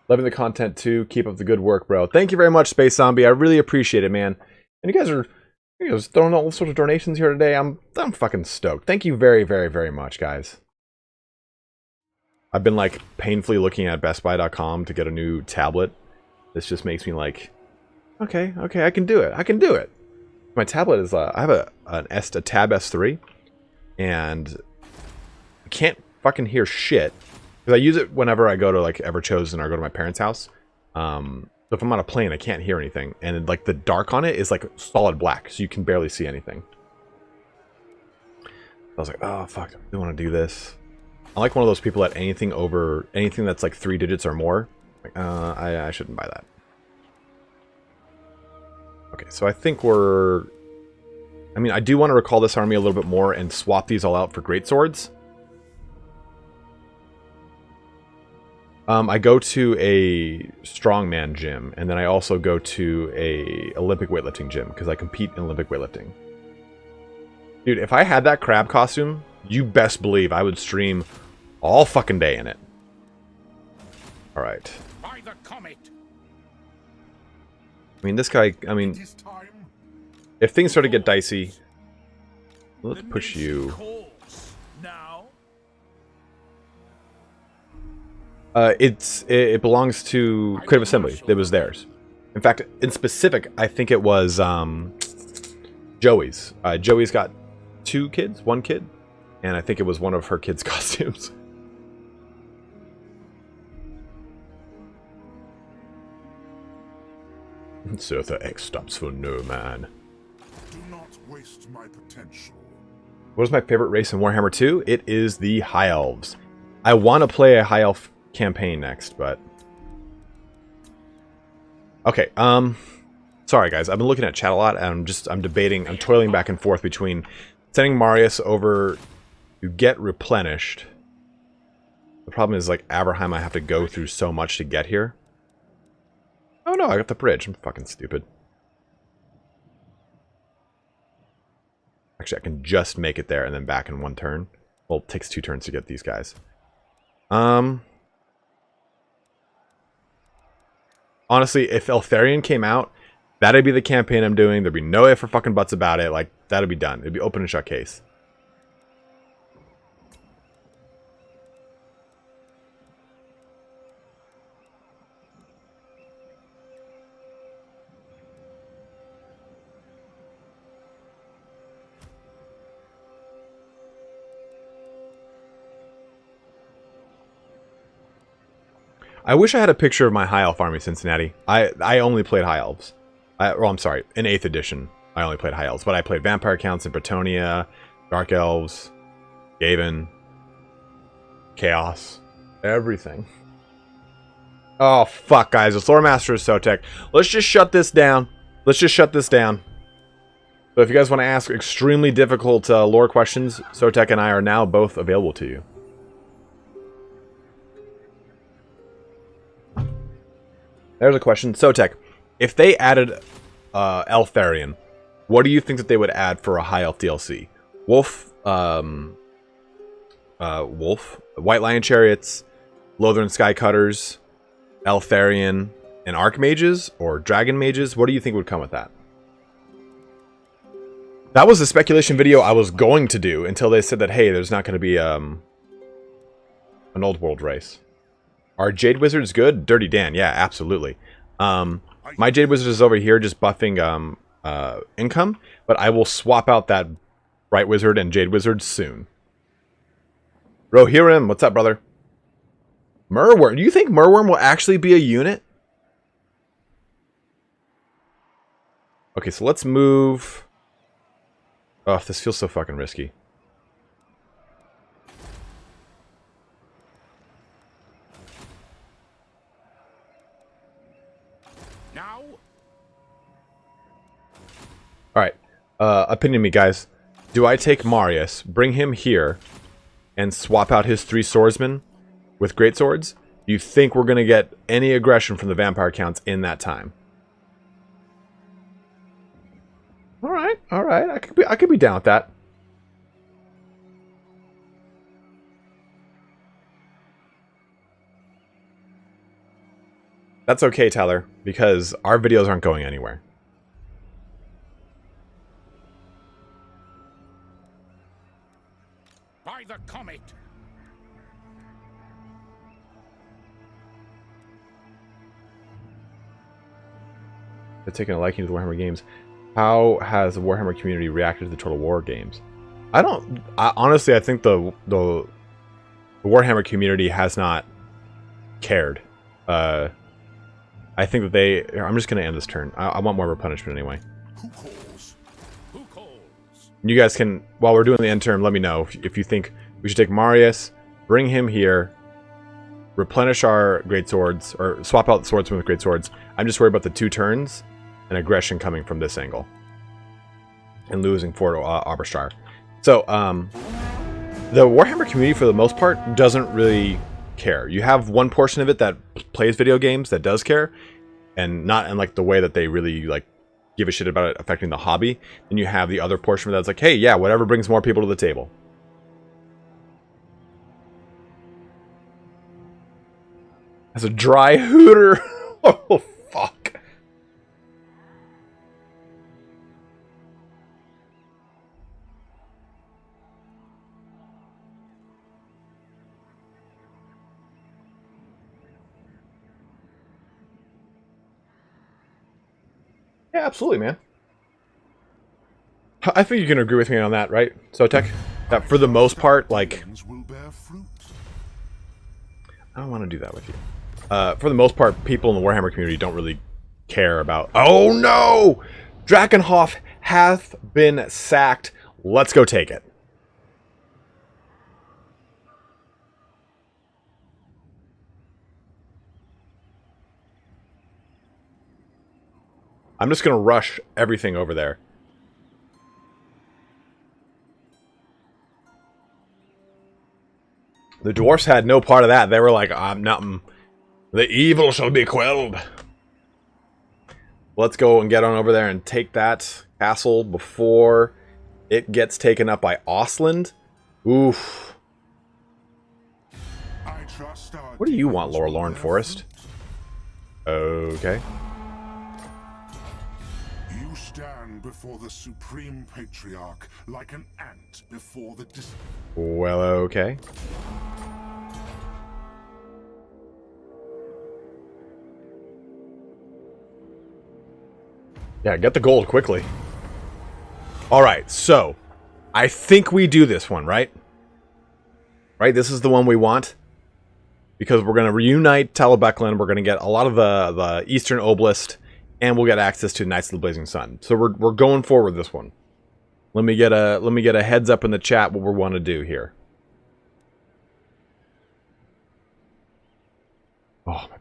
Loving the content too. Keep up the good work, bro. Thank you very much, Space Zombie. I really appreciate it, man. And you guys are throwing all sorts of donations here today. I'm fucking stoked. Thank you very, very, very much, guys. I've been like painfully looking at bestbuy.com to get a new tablet. This just makes me like, okay, I can do it. I can do it. My tablet is I have a Tab S3, and I can't fucking hear shit because I use it whenever I go to like Everchosen or go to my parents' house. So if I'm on a plane, I can't hear anything, and like the dark on it is like solid black, so you can barely see anything. I was like, oh fuck, I really want to do this. I'm like one of those people that anything that's like 3 digits or more, like, I shouldn't buy that. Okay, so I think I do want to recall this army a little bit more and swap these all out for greatswords. I go to a strongman gym, and then I also go to a Olympic weightlifting gym because I compete in Olympic weightlifting. Dude, if I had that crab costume, you best believe I would stream all fucking day in it. All right. By the comet. I mean, this guy, if things start to get dicey, let's push you. Now. It belongs to Creative Assembly. It was theirs. In fact, in specific, I think it was Joey's. Joey's got 2 kids, 1 kid, and I think it was one of her kids' costumes. Cirtha X stops for no man. Do not waste my potential. What is my favorite race in Warhammer 2? It is the High Elves. I want to play a High Elf campaign next, but... Okay, sorry guys, I've been looking at chat a lot, and I'm debating, I'm toiling back and forth between sending Marius over to get replenished. The problem is, like, Abraham, I have to go through so much to get here. Oh no, I got the bridge. I'm fucking stupid. Actually, I can just make it there and then back in 1 turn. Well, it takes 2 turns to get these guys. Honestly, if Eltharion came out, that'd be the campaign I'm doing. There'd be no if or fucking buts about it. Like, that'd be done. It'd be open and shut case. I wish I had a picture of my High Elf army, Cincinnati. I only played High Elves. I'm sorry, in 8th edition, I only played High Elves, but I played Vampire Counts in Bretonia, Dark Elves, Gaven, Chaos, everything. Oh, fuck, guys. The Lore Master is Sotek. Let's just shut this down. Let's just shut this down. So if you guys want to ask extremely difficult lore questions, Sotek and I are now both available to you. There's a question. Sotek, if they added Eltharion, what do you think that they would add for a High Elf DLC? Wolf, White Lion Chariots, Lothern Sky Cutters, Eltharion, and archmages or dragon mages. What do you think would come with that? That was a speculation video I was going to do until they said that, hey, there's not going to be an old world race. Are Jade Wizards good? Dirty Dan, yeah, absolutely. My Jade Wizard is over here just buffing income, but I will swap out that Bright Wizard and Jade Wizard soon. Rohirrim, what's up, brother? Murworm, do you think Murworm will actually be a unit? Okay, so let's move... Oh, this feels so fucking risky. Now? Alright, opinion me, guys. Do I take Marius, bring him here, and swap out his 3 swordsmen with great swords? Do you think we're going to get any aggression from the vampire counts in that time? All right. I could be down with that. That's okay, Tyler, because our videos aren't going anywhere. By the comet. They're taking a liking to the Warhammer games. How has the Warhammer community reacted to the Total War games? Honestly, I think the Warhammer community has not cared. I think that they... I'm just going to end this turn. I want more of a punishment anyway. Who calls? Who calls? You guys can, while we're doing the end turn, let me know if you think we should take Marius, bring him here, replenish our great swords, or swap out the swordsmen with great swords. I'm just worried about the 2 turns and aggression coming from this angle and losing Fort Abershire. So the Warhammer community for the most part doesn't really care. You have one portion of it that plays video games that does care, and not in like the way that they really like give a shit about it affecting the hobby. Then you have the other portion that's like, hey, yeah, whatever brings more people to the table. As a dry hooter. Oh fuck. Yeah, absolutely, man. I think you can agree with me on that, right, Sotek? That for the most part, like... will bear fruit. I don't want to do that with you. For the most part, people in the Warhammer community don't really care about... Oh, no! Drakenhof hath been sacked. Let's go take it. I'm just going to rush everything over there. The dwarfs had no part of that. They were like, I'm nothing. The evil shall be quelled. Let's go and get on over there and take that castle before it gets taken up by Ostland. Oof. What do you want, Lorelorn Forest? Okay. You stand before the Supreme Patriarch like an ant before the... Well, okay. Yeah, get the gold quickly. Alright, so I think we do this one, right? Right, this is the one we want. Because we're going to reunite Talabecland, we're going to get a lot of the Eastern Oblast, and we'll get access to Knights of the Blazing Sun. So we're going forward this one. Let me get a heads up in the chat what we want to do here. Oh my god.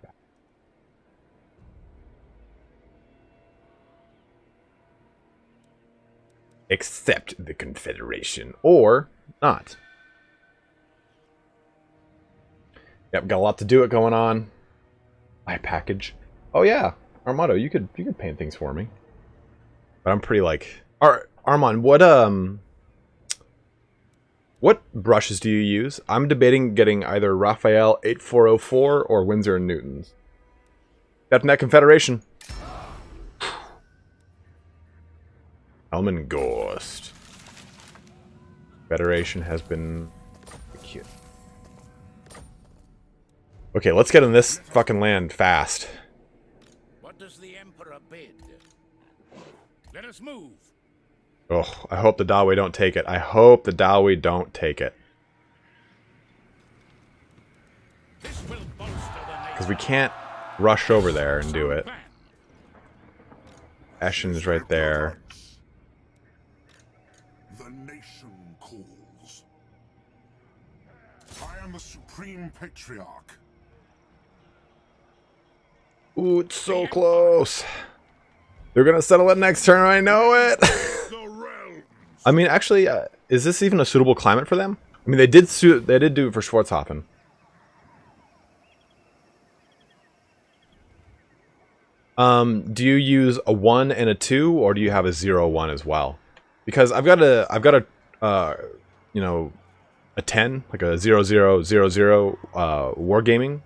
Accept the Confederation or not. Yep, got a lot to do it going on. Buy package. Oh yeah, Armando, you could paint things for me. But I'm pretty like... Armand, what brushes do you use? I'm debating getting either Raphael 8404 or Winsor & Newton's. Captain that Confederation. Elman Ghost. Federation has been... Okay, let's get in this fucking land fast. What does the Emperor bid? Let us move. Oh, I hope the Dawi don't take it. I hope the Dawi don't take it. This will bolster the Because we can't rush over there and do it. Ashen is right there. The nation calls. I am the Supreme Patriarch. Ooh, it's so close. They're gonna settle it next turn. I know it. The realms. I mean, actually, is this even a suitable climate for them? I mean, they did do it for Schwarzhofen. Do you use a 1 and a 2, or do you have a 0-1 as well? Because I've got a you know, a 10, like a 0-0-0-0 wargaming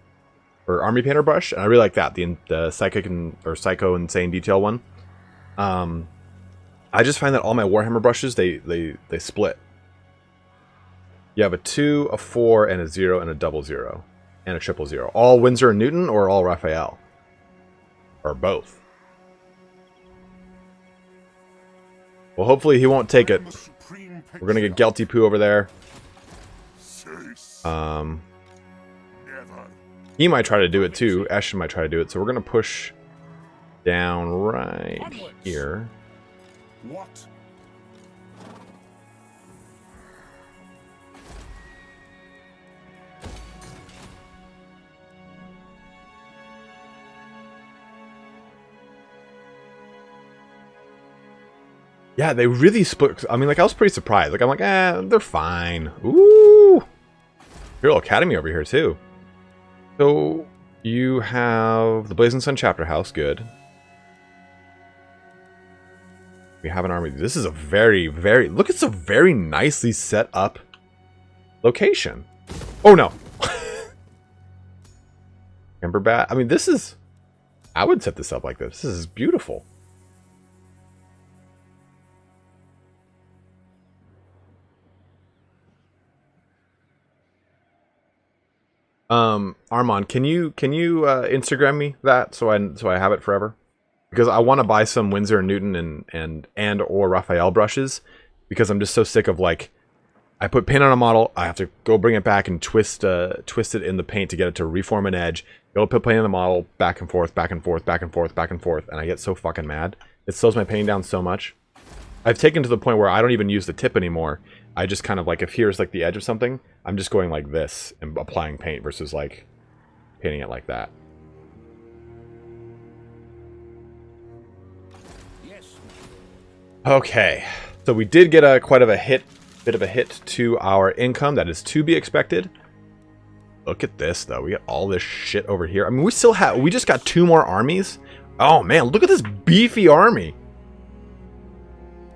or army painter brush, and I really like that, the psycho insane detail one. I just find that all my Warhammer brushes they split. You have a 2, a 4, and a 0, and a 00, and a 000. All Windsor and Newton, or all Raphael, or both. Well, hopefully he won't take it. We're gonna get Gelty Poo over there. He might try to do it too. Ashen might try to do it. So we're gonna push down right here. What? Yeah, they really split. I mean, like, I was pretty surprised. Like, I'm like, they're fine. Ooh! Imperial Academy over here, too. So, you have the Blazing Sun Chapter House. Good. We have an army. This is a very, very... Look, it's a very nicely set up location. Oh, no. Ember Bat. I mean, this is... I would set this up like this. This is beautiful. Armand, can you Instagram me that so I have it forever? Because I want to buy some Windsor and Newton and or Raphael brushes, because I'm just so sick of, like, I put paint on a model, I have to go bring it back and twist it in the paint to get it to reform an edge. Go put paint on the model, back and forth, back and forth, back and forth, back and forth, and I get so fucking mad. It slows my painting down so much. I've taken to the point where I don't even use the tip anymore. I just kind of, like, if here's like the edge of something, I'm just going like this and applying paint versus like painting it like that. Yes. Okay, so we did get a bit of a hit to our income. That is to be expected. Look at this though. We got all this shit over here. I mean, we just got 2 more armies. Oh man, look at this beefy army.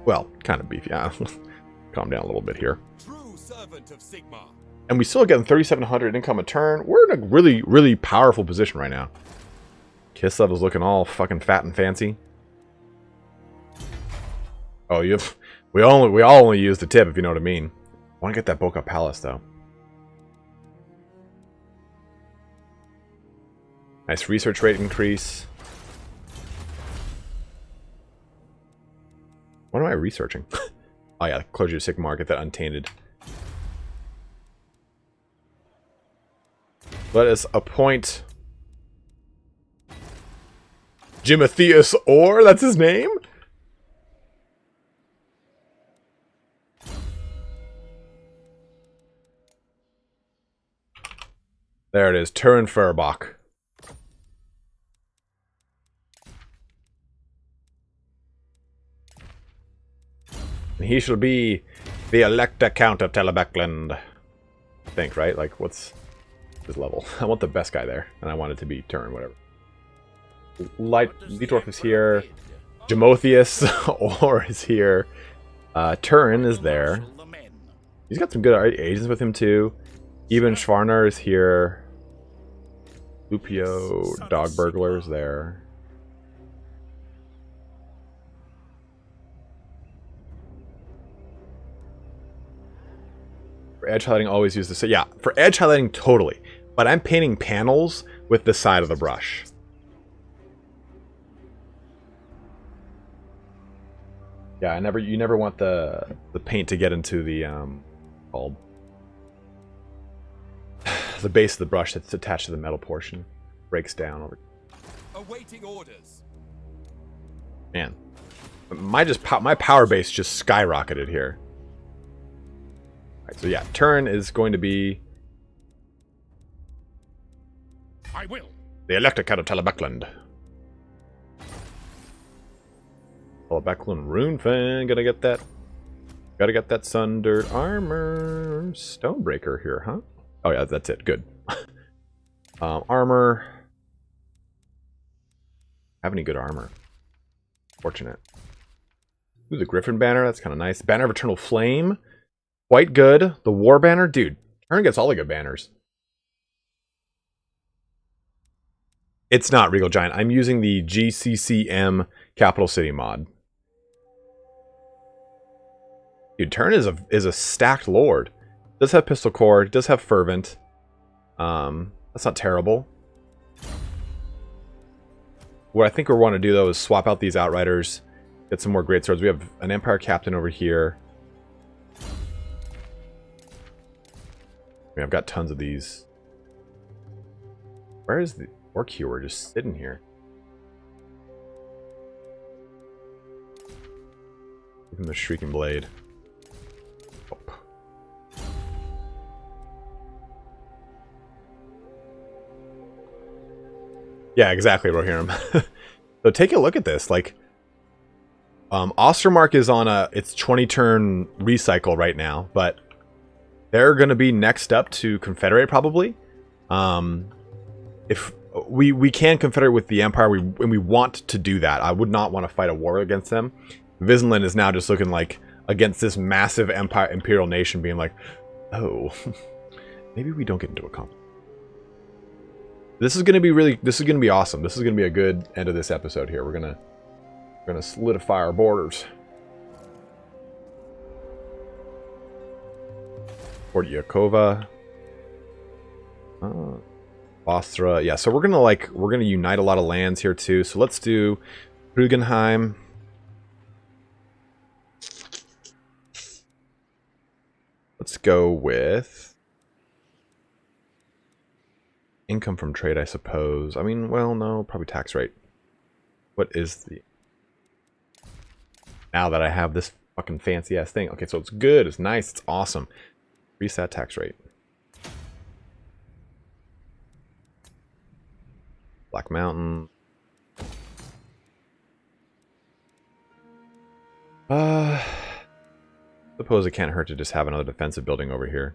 Well, kind of beefy. Calm down a little bit here. True servant of Sigma. And we still getting 3,700 income a turn. We're in a really, really powerful position right now. Kislev is looking all fucking fat and fancy. Oh, we all only use the tip, if you know what I mean. I want to get that Boca Palace though. Nice research rate increase. What am I researching? Oh yeah, Clergy of Sigmar, get that untainted. Let us appoint Jimotheus Orr, that's his name? There it is, Turin Furbach. And he shall be the Elector Count of Talabecland. I think, right? Like, what's his level? I want the best guy there, and I want it to be Turin, whatever. Lietdorf is here. Jimotheus Orr is here. Turin is there. He's got some good agents with him, too. Even Schwarner is here. Lupio dog burglars there. For edge highlighting, always use this. Yeah, for edge highlighting, totally. But I'm painting panels with the side of the brush. Yeah, you never want the paint to get into the called the base of the brush that's attached to the metal portion. Breaks down over. Awaiting orders. Man, my power base just skyrocketed here. Alright, so yeah, turn is going to be I will. the electric out of Talabecland. Talabecland rune fan, gotta get that sundered armor. Stonebreaker here, huh? Oh yeah, that's it. Good. Armor. Have any good armor? Fortunate. Ooh, the Griffin banner. That's kind of nice. Banner of Eternal Flame. Quite good. The War banner. Dude, Turn gets all the good banners. It's not Regal Giant. I'm using the GCCM Capital City mod. Dude, Turn is a stacked lord. Does have Pistol Core. Does have Fervent. That's not terrible. What I think we want to do though is swap out these Outriders, get some more great swords. We have an Empire Captain over here. I mean, I've got tons of these. Where is the Orc Hewer just sitting here? Give him the Shrieking Blade. Oh. Yeah, exactly, Rohirrim. So take a look at this. Like, Ostermark is on its 20-turn recycle right now, but they're going to be next up to Confederate probably. If we can Confederate with the Empire, and we want to do that. I would not want to fight a war against them. Visenland is now just looking like against this massive imperial nation, being like, oh, maybe we don't get into a conflict. This is going to be awesome. This is going to be a good end of this episode here. We're going to solidify our borders. Fort Yakova. Bostra. Yeah, so we're going to unite a lot of lands here too. So let's do Rugenheim. Let's go with income from trade, I suppose. I mean, well, no, probably tax rate. What is the... Now that I have this fucking fancy-ass thing. Okay, so it's good, it's nice, it's awesome. Reset tax rate. Black Mountain. Suppose it can't hurt to just have another defensive building over here.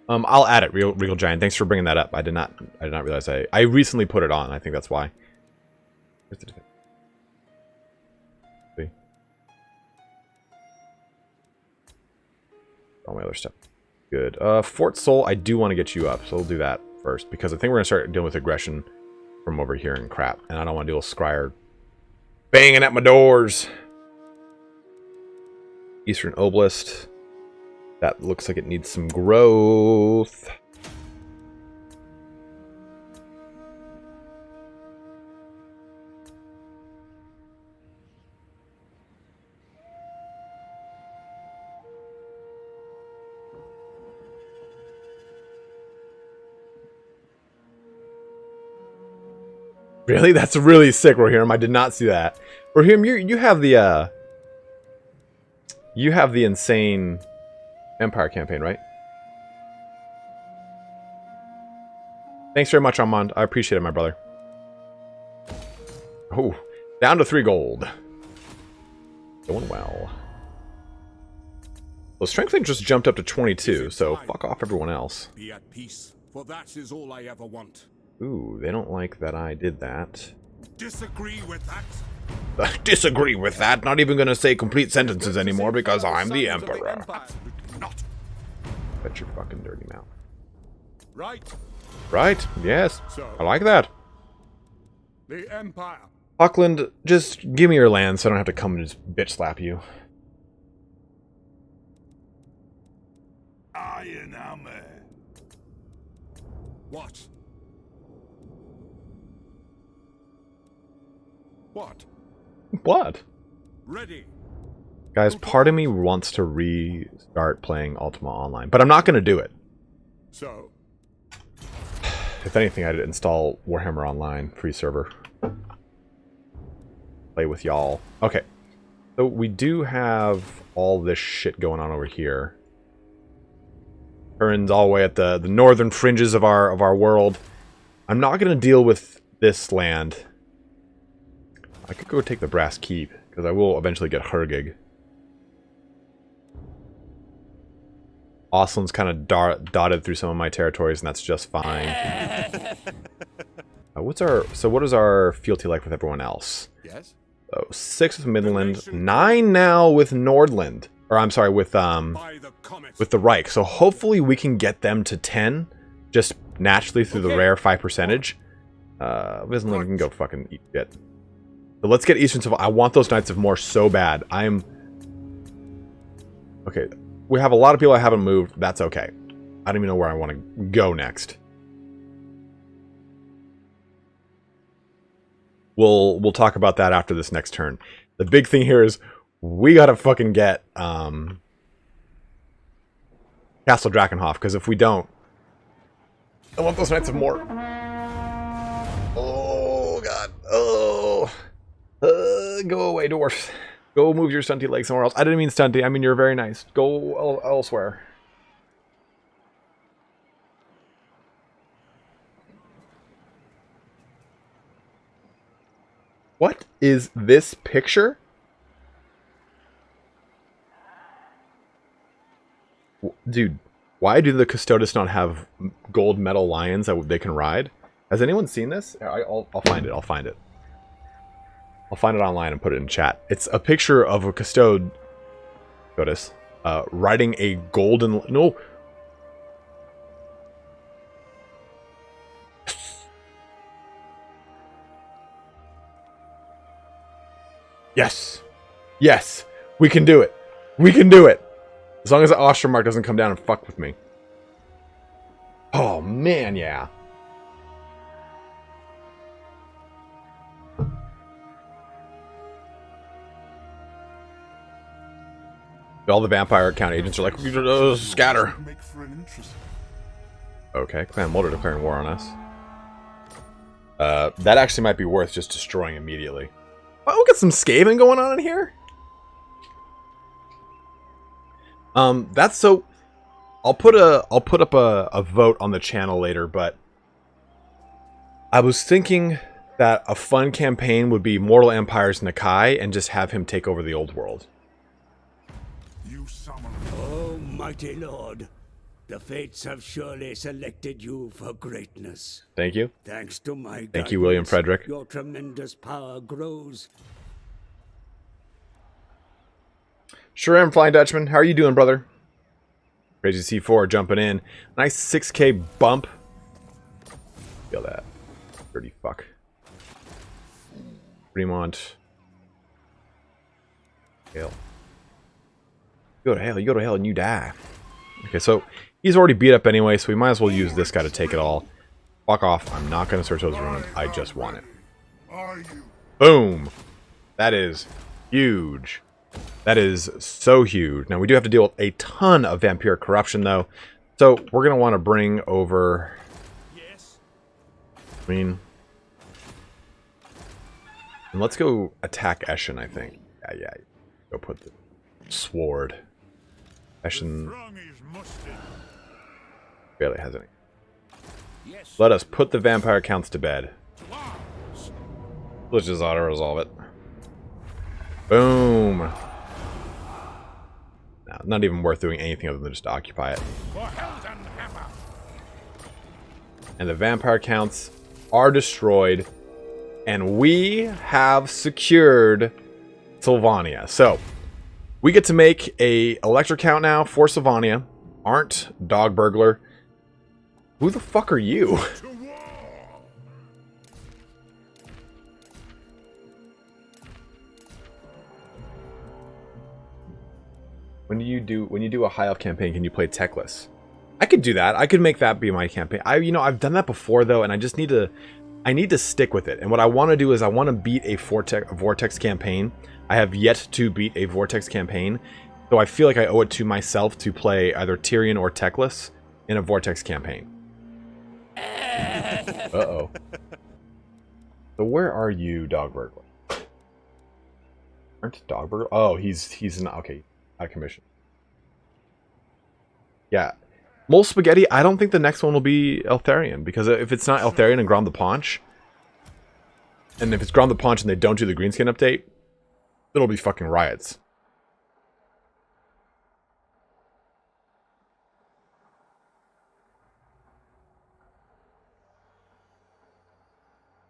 I'll add it, Regal Giant. Thanks for bringing that up. I did not realize I recently put it on. I think that's why. Where's the defense? See? All my other stuff. Good. Fort Seoul, I do want to get you up, so we'll do that first, because I think we're gonna start dealing with aggression from over here and crap, and I don't want to deal with Scryer banging at my doors. Eastern Oblast. That looks like it needs some growth. Really? That's really sick, Rohirrim. I did not see that. Rohirrim, you have the insane Empire campaign, right? Thanks very much, Armand. I appreciate it, my brother. Oh, down to 3 gold. Going well. Well, strength just jumped up to 22, so fuck off everyone else. Be at peace, for that is all I ever want. Ooh, they don't like that I did that. Disagree with that? Disagree with that. Not even going to say complete sentences anymore because I'm the Emperor. Not. Bet your fucking dirty mouth. Right. Right, yes. So, I like that. the Empire. Auckland, just give me your land so I don't have to come and just bitch slap you. Iron armor. What? What? What? Ready. Guys, part of me wants to restart playing Ultima Online, but I'm not going to do it. So, If anything, I'd install Warhammer Online, free server. Play with y'all. Okay. So we do have all this shit going on over here. Turin's all the way at the northern fringes of our world. I'm not going to deal with this land. I could go take the Brass Keep, because I will eventually get Hergig. Oslin's kind of dotted through some of my territories, and that's just fine. What is our fealty like with everyone else? yes. Oh, 6 with Midland, 9 now with Nordland. Or I'm sorry, with By the comet. the Reich. So hopefully we can get them to 10 just naturally through the rare 5%. Vinland can go fucking eat shit. So let's get Eastern Civil. I want those Knights of More so bad. Okay, we have a lot of people I haven't moved. That's okay. I don't even know where I want to go next. We'll talk about that after this next turn. The big thing here is we gotta fucking get Castle Drakenhof, because if we don't, I want those Knights of More. Oh god. Oh. Go away, dwarfs. Go move your stunty leg somewhere else. I didn't mean stunty. I mean you're very nice. Go elsewhere. What is this picture? Dude, why do the Custodes not have gold metal lions that they can ride? Has anyone seen this? I'll find it. I'll find it. I'll find it online and put it in chat. It's a picture of a Custodes riding a golden... No. Yes. Yes. We can do it. We can do it. As long as the Ostermark doesn't come down and fuck with me. Oh, man, yeah. All the vampire account agents are like, scatter. Make for an interest. Okay, Clan Mulder declaring war on us. That actually might be worth just destroying immediately. Oh, we'll get some Skaven going on in here. That's so. I'll put up a vote on the channel later, but I was thinking that a fun campaign would be Mortal Empire's Nakai and just have him take over the old world. You summon. Oh, mighty lord, the fates have surely selected you for greatness. Thank you. Thanks to my Thank you, William guidance, Frederick. Your tremendous power grows. Sure am, Flying Dutchman. How are you doing, brother? Crazy C4 jumping in. Nice 6K bump. Feel that. Dirty fuck. Fremont. Hell. You go to hell, you go to hell, and you die. Okay, so he's already beat up anyway, so we might as well use this guy to take it all. Fuck off. I'm not going to search those ruins. I just want it. Are you? Boom. That is huge. That is so huge. Now, we do have to deal with a ton of vampiric corruption, though. So, we're going to want to bring over... Yes. I mean... And let's go attack Eschen, I think. Yeah. Go put the sword. Eschen Wrong is mustard. barely has any. Yes. Let us put the vampire counts to bed. Let's just auto-resolve it. Boom. No, not even worth doing anything other than just occupy it. For Helden Hammer. And the vampire counts are destroyed. And we have secured Sylvania. So, we get to make a electric count now for Sylvania. Aren't Dog Burglar. Who the fuck are you? When you do a high elf campaign, can you play techless? I could do that. I could make that be my campaign. I've done that before though, and I just need to stick with it. And what I want to do is I want to beat a Vortex campaign. I have yet to beat a Vortex campaign, so I feel like I owe it to myself to play either Tyrion or techless in a Vortex campaign. Uh-oh. So where are you, Dog Burglar? Aren't Dog Burglar? Oh, he's not okay. Out of commission. Yeah. Mole Spaghetti, I don't think the next one will be Eltharion, because if it's not Eltharion and Grom the Paunch, and if it's Grom the Paunch and they don't do the greenskin update, it'll be fucking riots.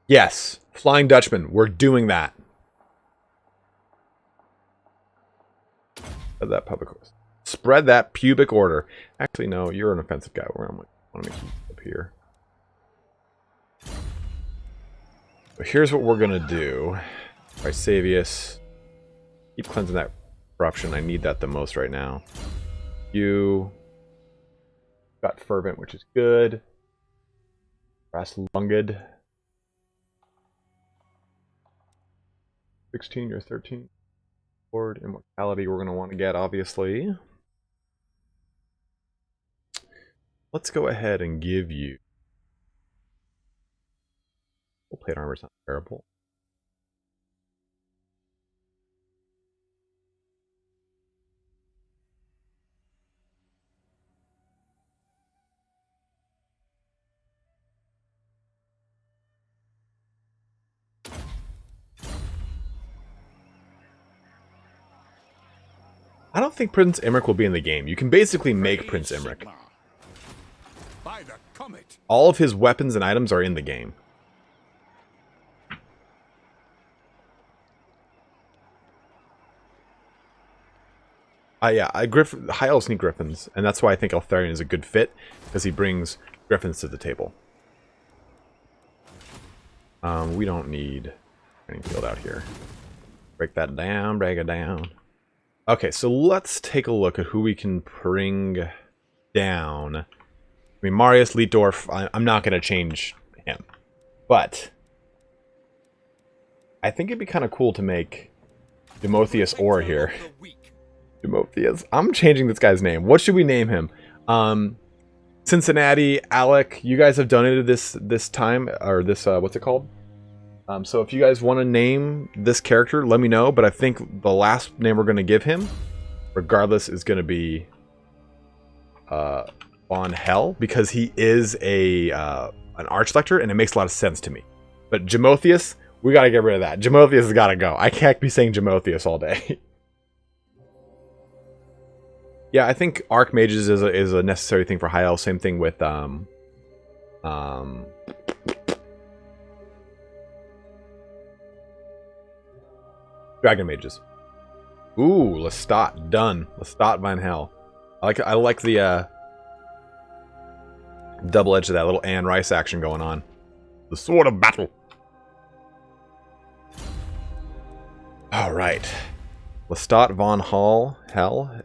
Yes, Flying Dutchman, we're doing that. Of that public course. Spread that pubic order. Actually, no, you're an offensive guy. Where am I? I want to make you up here. But here's what we're gonna do. Brisavius. Keep cleansing that corruption. I need that the most right now. You got fervent, which is good. Brass lunged. 16 or 13. Immortality we're going to want to get, obviously. Let's go ahead and give you... Full plate armor is not terrible. I don't think Prince Imric will be in the game. You can basically make Prince Imric. By the comet. All of his weapons and items are in the game. Yeah, High Elves need Griffins, and that's why I think Eltharion is a good fit, because he brings Griffins to the table. We don't need training field out here. Break that down, break it down. Okay, so let's take a look at who we can bring down. I mean, Marius Lietdorf, I'm not going to change him. But I think it'd be kind of cool to make Demotheus Orr here. Demotheus. I'm changing this guy's name. What should we name him? Cincinnati, Alec, you guys have donated this time, or this, what's it called? So if you guys want to name this character, let me know. But I think the last name we're going to give him, regardless, is going to be Von Hell, because he is an Archlector, and it makes a lot of sense to me. But Jamotheus, we got to get rid of that. Jamotheus has got to go. I can't be saying Jamotheus all day. Yeah, I think Archmages is a necessary thing for High Elf. Same thing with Dragon Mages. Ooh, Lestat, done. Lestat Van Hell. I like the double edge of that little Anne Rice action going on. The Sword of Battle. Alright. Lestat von Hell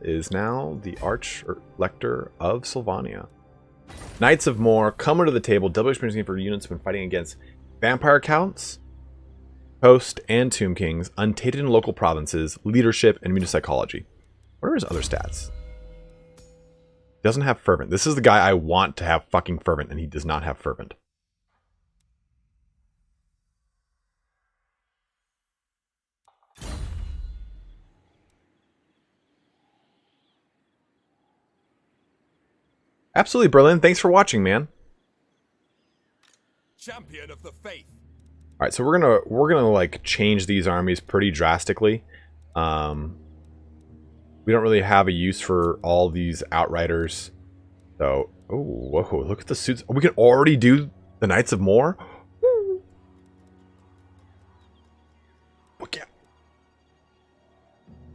is now the Archlector of Sylvania. Knights of More, come to the table. Double experience for units when fighting against Vampire Counts, Host, and Tomb Kings, untainted in local provinces, leadership, and municipality. What are his other stats? He doesn't have Fervent. This is the guy I want to have fucking Fervent, and he does not have Fervent. Absolutely, Berlin. Thanks for watching, man. Champion of the faith. All right, so we're gonna like change these armies pretty drastically. We don't really have a use for all these Outriders. So, oh, whoa, look at the suits. We can already do the Knights of More.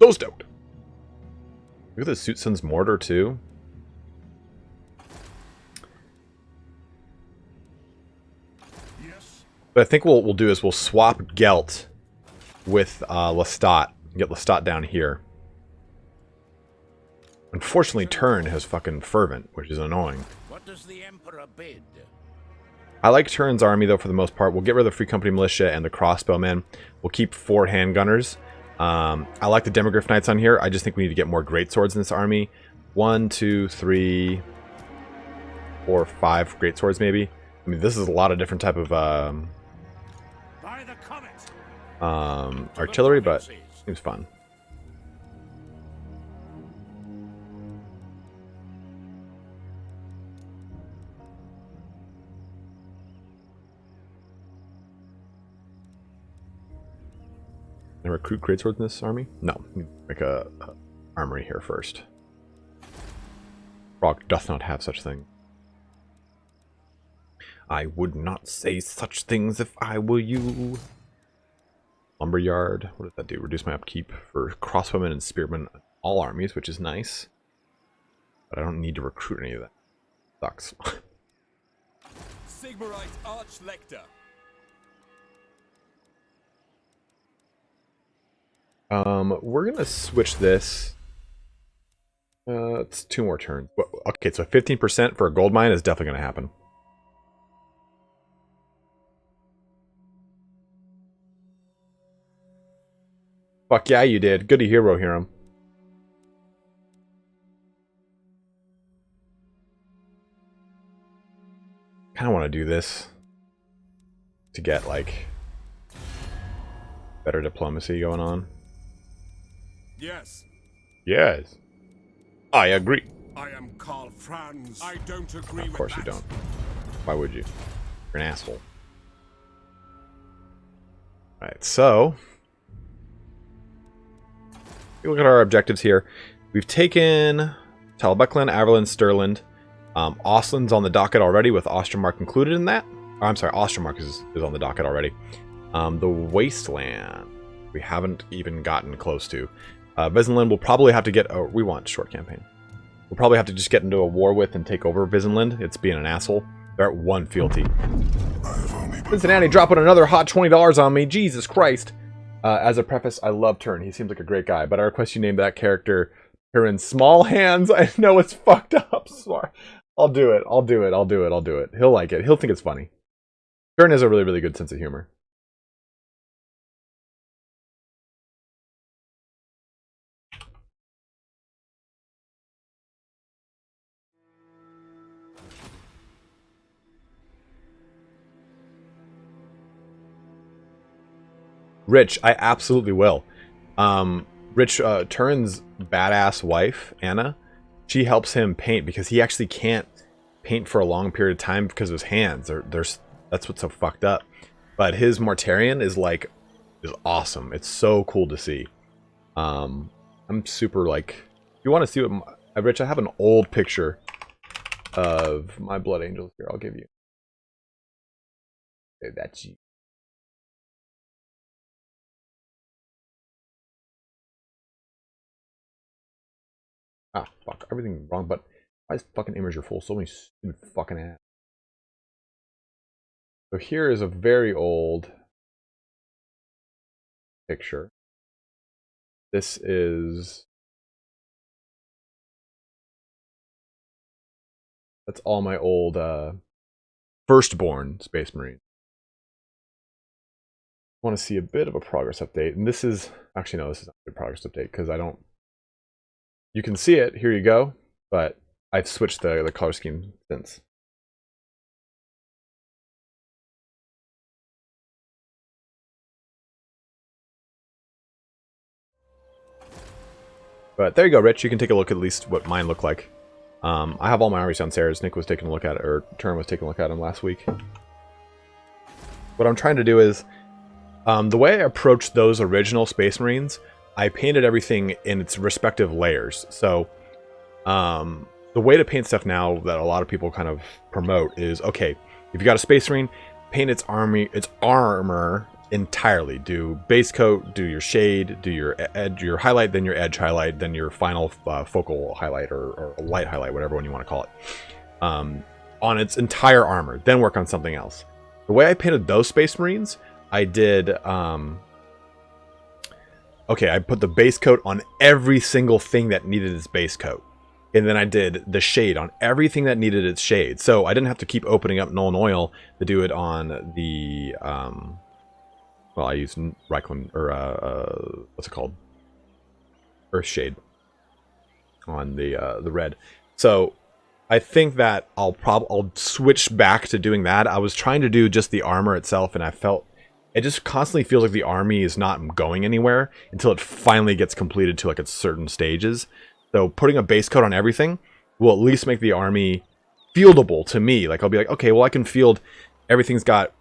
So stoked. Look at the Suitson's mortar too. Yes. But I think what we'll do is we'll swap Gelt with Lestat. Get Lestat down here. Unfortunately, Turn has fucking Fervent, which is annoying. What does the Emperor bid? I like Turn's army, though, for the most part. We'll get rid of the Free Company Militia and the Crossbowmen. We'll keep 4 handgunners. I like the Demogryph Knights on here. I just think we need to get more greatswords in this army. 1, 2, 3, 4, 5 greatswords, maybe. I mean, this is a lot of different type of By the comet. artillery, but seems fun. Can I recruit greatswords in this army? No. Make a armory here first. Rock doth not have such thing. I would not say such things if I were you. Lumberyard. What does that do? Reduce my upkeep for crossbowmen and spearmen in all armies, which is nice. But I don't need to recruit any of that. Sucks. Sigmarite Archlector. We're gonna switch this. It's 2 more turns. Okay, so 15% for a gold mine is definitely gonna happen. Fuck yeah, you did. Good to hear, Rohirrim. Kind of want to do this to get like better diplomacy going on. Yes. Yes, I agree. I am Karl Franz. I don't agree with that. Of course you don't. Why would you? You're an asshole. Alright, so look at our objectives here. We've taken Talabecland, Averland, Stirland. Ostland's on the docket already with Ostermark included in that. Oh, I'm sorry, Ostermark is on the docket already. The Wasteland we haven't even gotten close to. Visenland will probably have to get... Oh, we want short campaign. We'll probably have to just get into a war with and take over Visenland. It's being an asshole. They're at 1 fealty. Cincinnati dropping another hot $20 on me. Jesus Christ. As a preface, I love Turn. He seems like a great guy, but I request you name that character Turn Small Hands. I know it's fucked up. Sorry. I'll do it. I'll do it. I'll do it. I'll do it. He'll like it. He'll think it's funny. Turn has a really, really good sense of humor. Rich, I absolutely will. Rich, Turn's badass wife, Anna, she helps him paint because he actually can't paint for a long period of time because of his hands. That's what's so fucked up. But his Mortarion is awesome. It's so cool to see. I'm super like, if you want to see what Rich, I have an old picture of my Blood Angels here. I'll give you. Okay, that's you. Ah, fuck. Everything wrong, but why is fucking image full? So many stupid fucking ads. So here is a very old picture. This is... That's all my old Firstborn Space Marine. I want to see a bit of a progress update. And this is... Actually, no, this is not a progress update because I don't... You can see it, here you go, but I've switched the color scheme since. But there you go, Rich, you can take a look at least what mine look like. I have all my armies downstairs. Nick was taking a look at it, or Turn was taking a look at them last week. What I'm trying to do is, the way I approached those original Space Marines, I painted everything in its respective layers. So, the way to paint stuff now that a lot of people kind of promote is, okay, if you got a Space Marine, paint its armor entirely. Do base coat, do your shade, do your edge, your highlight, then your edge highlight, then your final focal highlight or light highlight, whatever one you want to call it, on its entire armor. Then work on something else. The way I painted those Space Marines, I did. Okay, I put the base coat on every single thing that needed its base coat. And then I did the shade on everything that needed its shade. So I didn't have to keep opening up Null and Oil to do it on the, well, I used Reichland, or, what's it called? Earth Shade on the red. So I think that I'll switch back to doing that. I was trying to do just the armor itself, and I felt it just constantly feels like the army is not going anywhere until it finally gets completed to like its certain stages. So putting a base coat on everything will at least make the army fieldable to me. Like I'll be like, okay, well I can field everything's got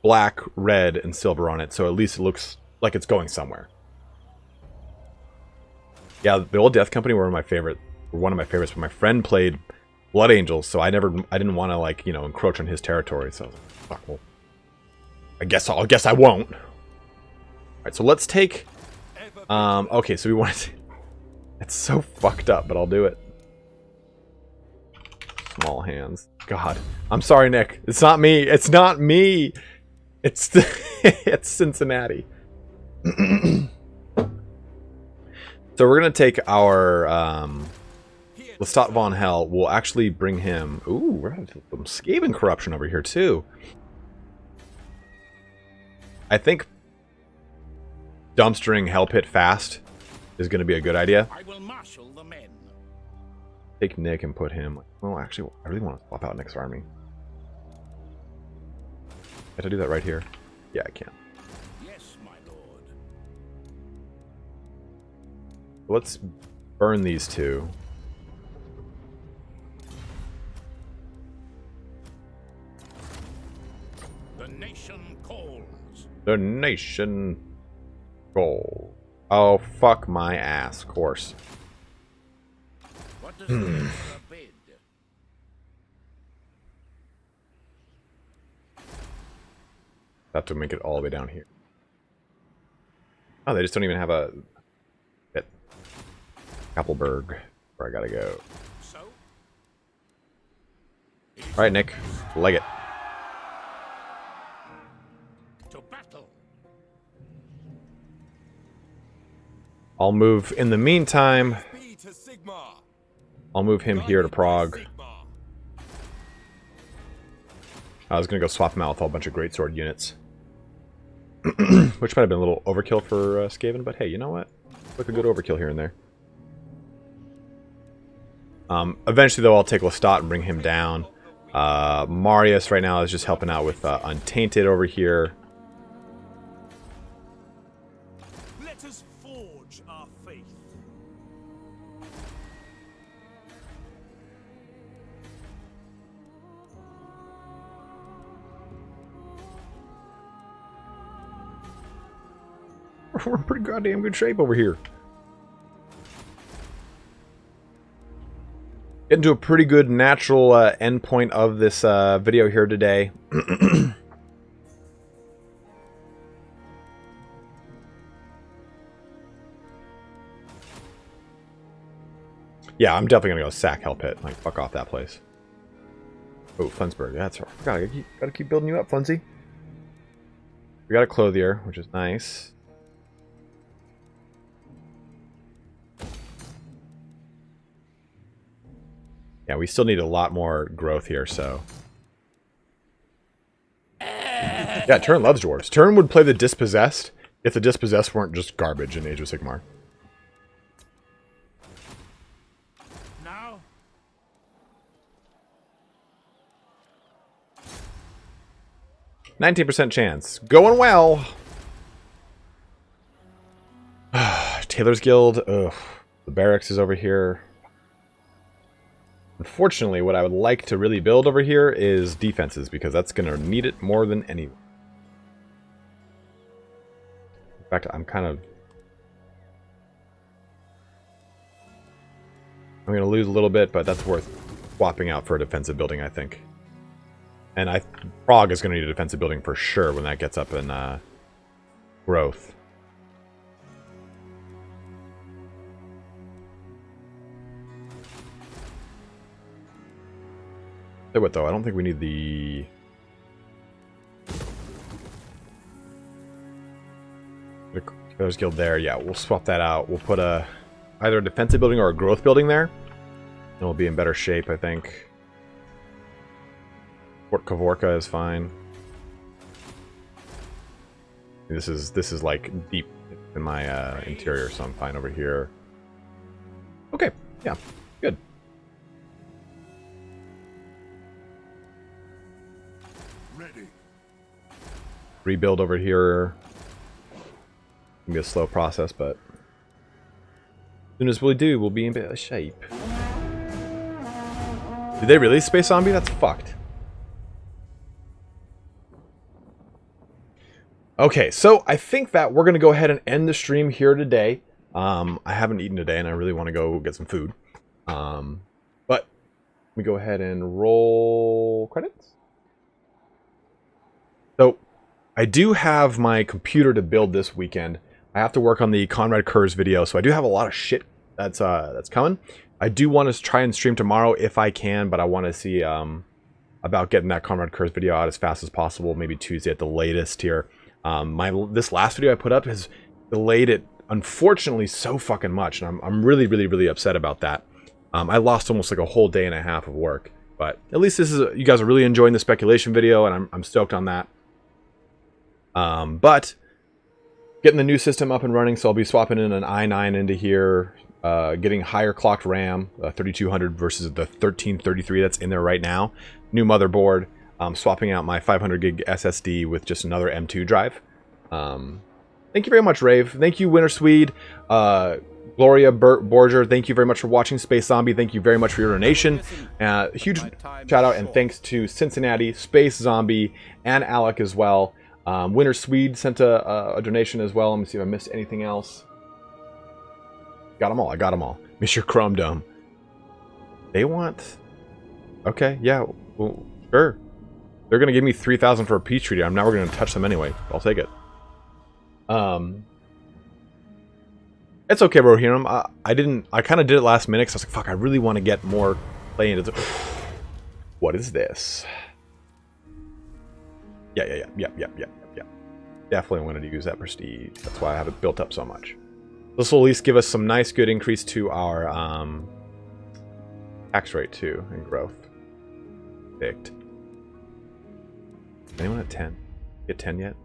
black, red, and silver on it, so at least it looks like it's going somewhere. Yeah, the old Death Company were one of my favorites, but my friend played Blood Angels, so I didn't want to, like, you know, encroach on his territory. So, fuck, well, I guess I won't. All right, so let's take. Okay, so we want to. It's so fucked up, but I'll do it. Small hands. God, I'm sorry, Nick. It's not me. It's not me. It's it's Cincinnati. So we're gonna take our Lestat von Hell. We'll actually bring him. Ooh, we're having some Skaven corruption over here too. I think dumpstering Hell Pit fast is going to be a good idea. I will marshal the men. Take Nick and put him. Well, actually, I really want to swap out Nick's army. Can I do that right here? Yeah, I can. Yes, my lord. Let's burn these two. The nation calls. The nation goal. Oh, fuck my ass, of course. What does the emperor bid? Have to make it all the way down here. Oh, they just don't even have a bit. Appleberg, where I gotta go. So? All right, Nick, leg it. To battle. I'll move. In the meantime, B to Sigma. I'll move him here to Prague. Sigma. I was gonna go swap him out with a whole bunch of greatsword units, which might have been a little overkill for Skaven, but hey, you know what? Look a good overkill here and there. Eventually, though, I'll take Lestat and bring him down. Marius right now is just helping out with Untainted over here. Let us forge our faith. We're in pretty goddamn good shape over here. Getting to a pretty good natural endpoint of this video here today. Yeah, I'm definitely gonna go sack Hell Pit. Like, fuck off that place. Oh, Flensburg. That's right. Gotta keep building you up, Flunsy. We got a Clothier, which is nice. Yeah, we still need a lot more growth here, so. Yeah, Turn loves dwarves. Turn would play the Dispossessed if the Dispossessed weren't just garbage in Age of Sigmar. Now? 19% chance. Going well. Taylor's Guild. Ugh. The barracks is over here. Unfortunately, what I would like to really build over here is defenses, because that's going to need it more than anyone. In fact, I'm going to lose a little bit, but that's worth swapping out for a defensive building, I think. And Prague is going to need a defensive building for sure when that gets up in growth. Say what though? I don't think we need the. There's Guild there. Yeah, we'll swap that out. We'll put either a defensive building or a growth building there. And we'll be in better shape, I think. Fort Kavorka is fine. This is like deep in my interior, so I'm fine over here. Okay, yeah, good. Ready. Rebuild over here. It'll be a slow process, but as soon as we do, we'll be in better shape. Did they release Space Zombie? That's fucked. Okay, so I think that we're going to go ahead and end the stream here today. I haven't eaten today, and I really want to go get some food. But we go ahead and roll credits. So I do have my computer to build this weekend. I have to work on the Conrad Kurz video, so I do have a lot of shit that's coming. I do want to try and stream tomorrow if I can, but I want to see about getting that Conrad Kurz video out as fast as possible, maybe Tuesday at the latest here. This last video I put up has delayed it, unfortunately, so fucking much, and I'm really, really, really upset about that. I lost almost like a whole day and a half of work, but at least this is you guys are really enjoying the speculation video, and I'm stoked on that. But getting the new system up and running, so I'll be swapping in an i9 into here, getting higher clocked RAM, 3200 versus the 1333 that's in there right now. New motherboard, swapping out my 500 gig SSD with just another M2 drive. Thank you very much, Rave. Thank you, Winter Swede. Gloria Borger, thank you very much for watching. Space Zombie, thank you very much for your donation. Huge shout out and thanks to Cincinnati, Space Zombie, and Alec as well. Winter Swede sent a donation as well. Let me see if I missed anything else. Got them all. I got them all. Mr. Chrome Dome. They want... Okay, yeah. Well, sure. They're going to give me 3,000 for a peace treaty. I'm never going to touch them anyway. I'll take it. It's okay, Rohirrim. I kind of did it last minute because I was like, fuck, I really want to get more play into it. What is this? Yeah. Definitely wanted to use that prestige. That's why I have it built up so much. This will at least give us some nice, good increase to our tax rate too and growth. Picked. Anyone at 10? Get 10 yet?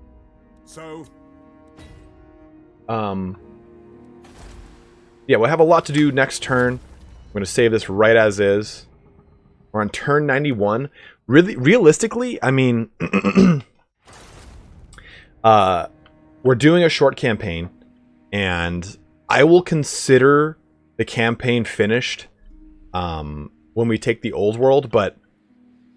So. Yeah, we'll have a lot to do next turn. I'm going to save this right as is. We're on turn 91. Really, realistically, I mean, we're doing a short campaign, and I will consider the campaign finished when we take the old world, but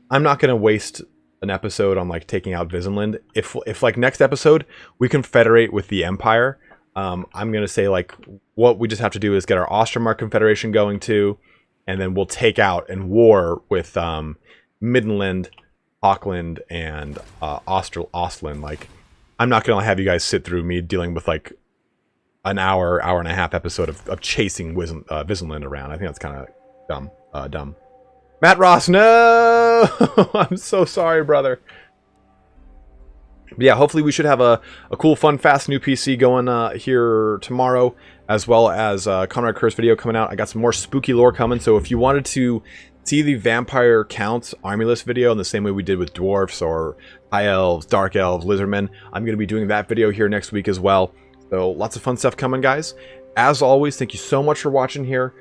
I'm not going to waste an episode on like taking out Visenland. If like next episode we confederate with the Empire, I'm going to say like what we just have to do is get our Ostermark Confederation going too, and then we'll take out and war with Midland, Auckland, and Ostland. Like, I'm not gonna have you guys sit through me dealing with like an hour and a half episode of chasing Visenland around. I think that's kind of dumb. Matt Ross, no! I'm so sorry, brother. But yeah, hopefully we should have a cool, fun, fast new PC going here tomorrow, as well as Conrad Kurz video coming out. I got some more spooky lore coming, so if you wanted to see the Vampire Counts Army List video in the same way we did with Dwarfs or High Elves, Dark Elves, Lizardmen, I'm going to be doing that video here next week as well. So lots of fun stuff coming, guys. As always, thank you so much for watching here.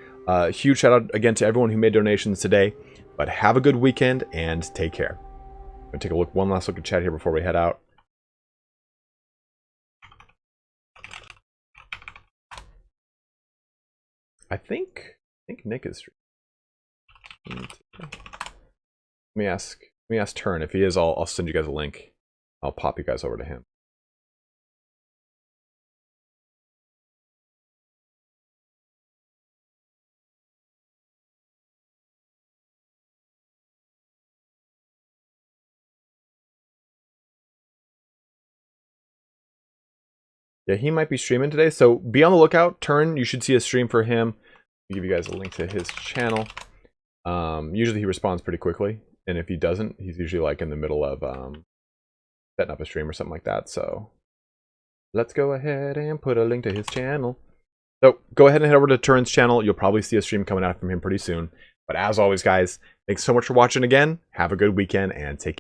Huge shout out again to everyone who made donations today. But have a good weekend and take care. I'm going to take one last look at chat here before we head out. I think Nick is streaming. Let me ask Turn. If he is, I'll send you guys a link. I'll pop you guys over to him. Yeah, he might be streaming today, so be on the lookout. Turn, you should see a stream for him. I'll give you guys a link to his channel. Usually he responds pretty quickly, and if he doesn't, he's usually like in the middle of setting up a stream or something like that. So let's go ahead and put a link to his channel. So go ahead and head over to Turin's channel. You'll probably see a stream coming out from him pretty soon. But as always, guys, thanks so much for watching again. Have a good weekend and take care.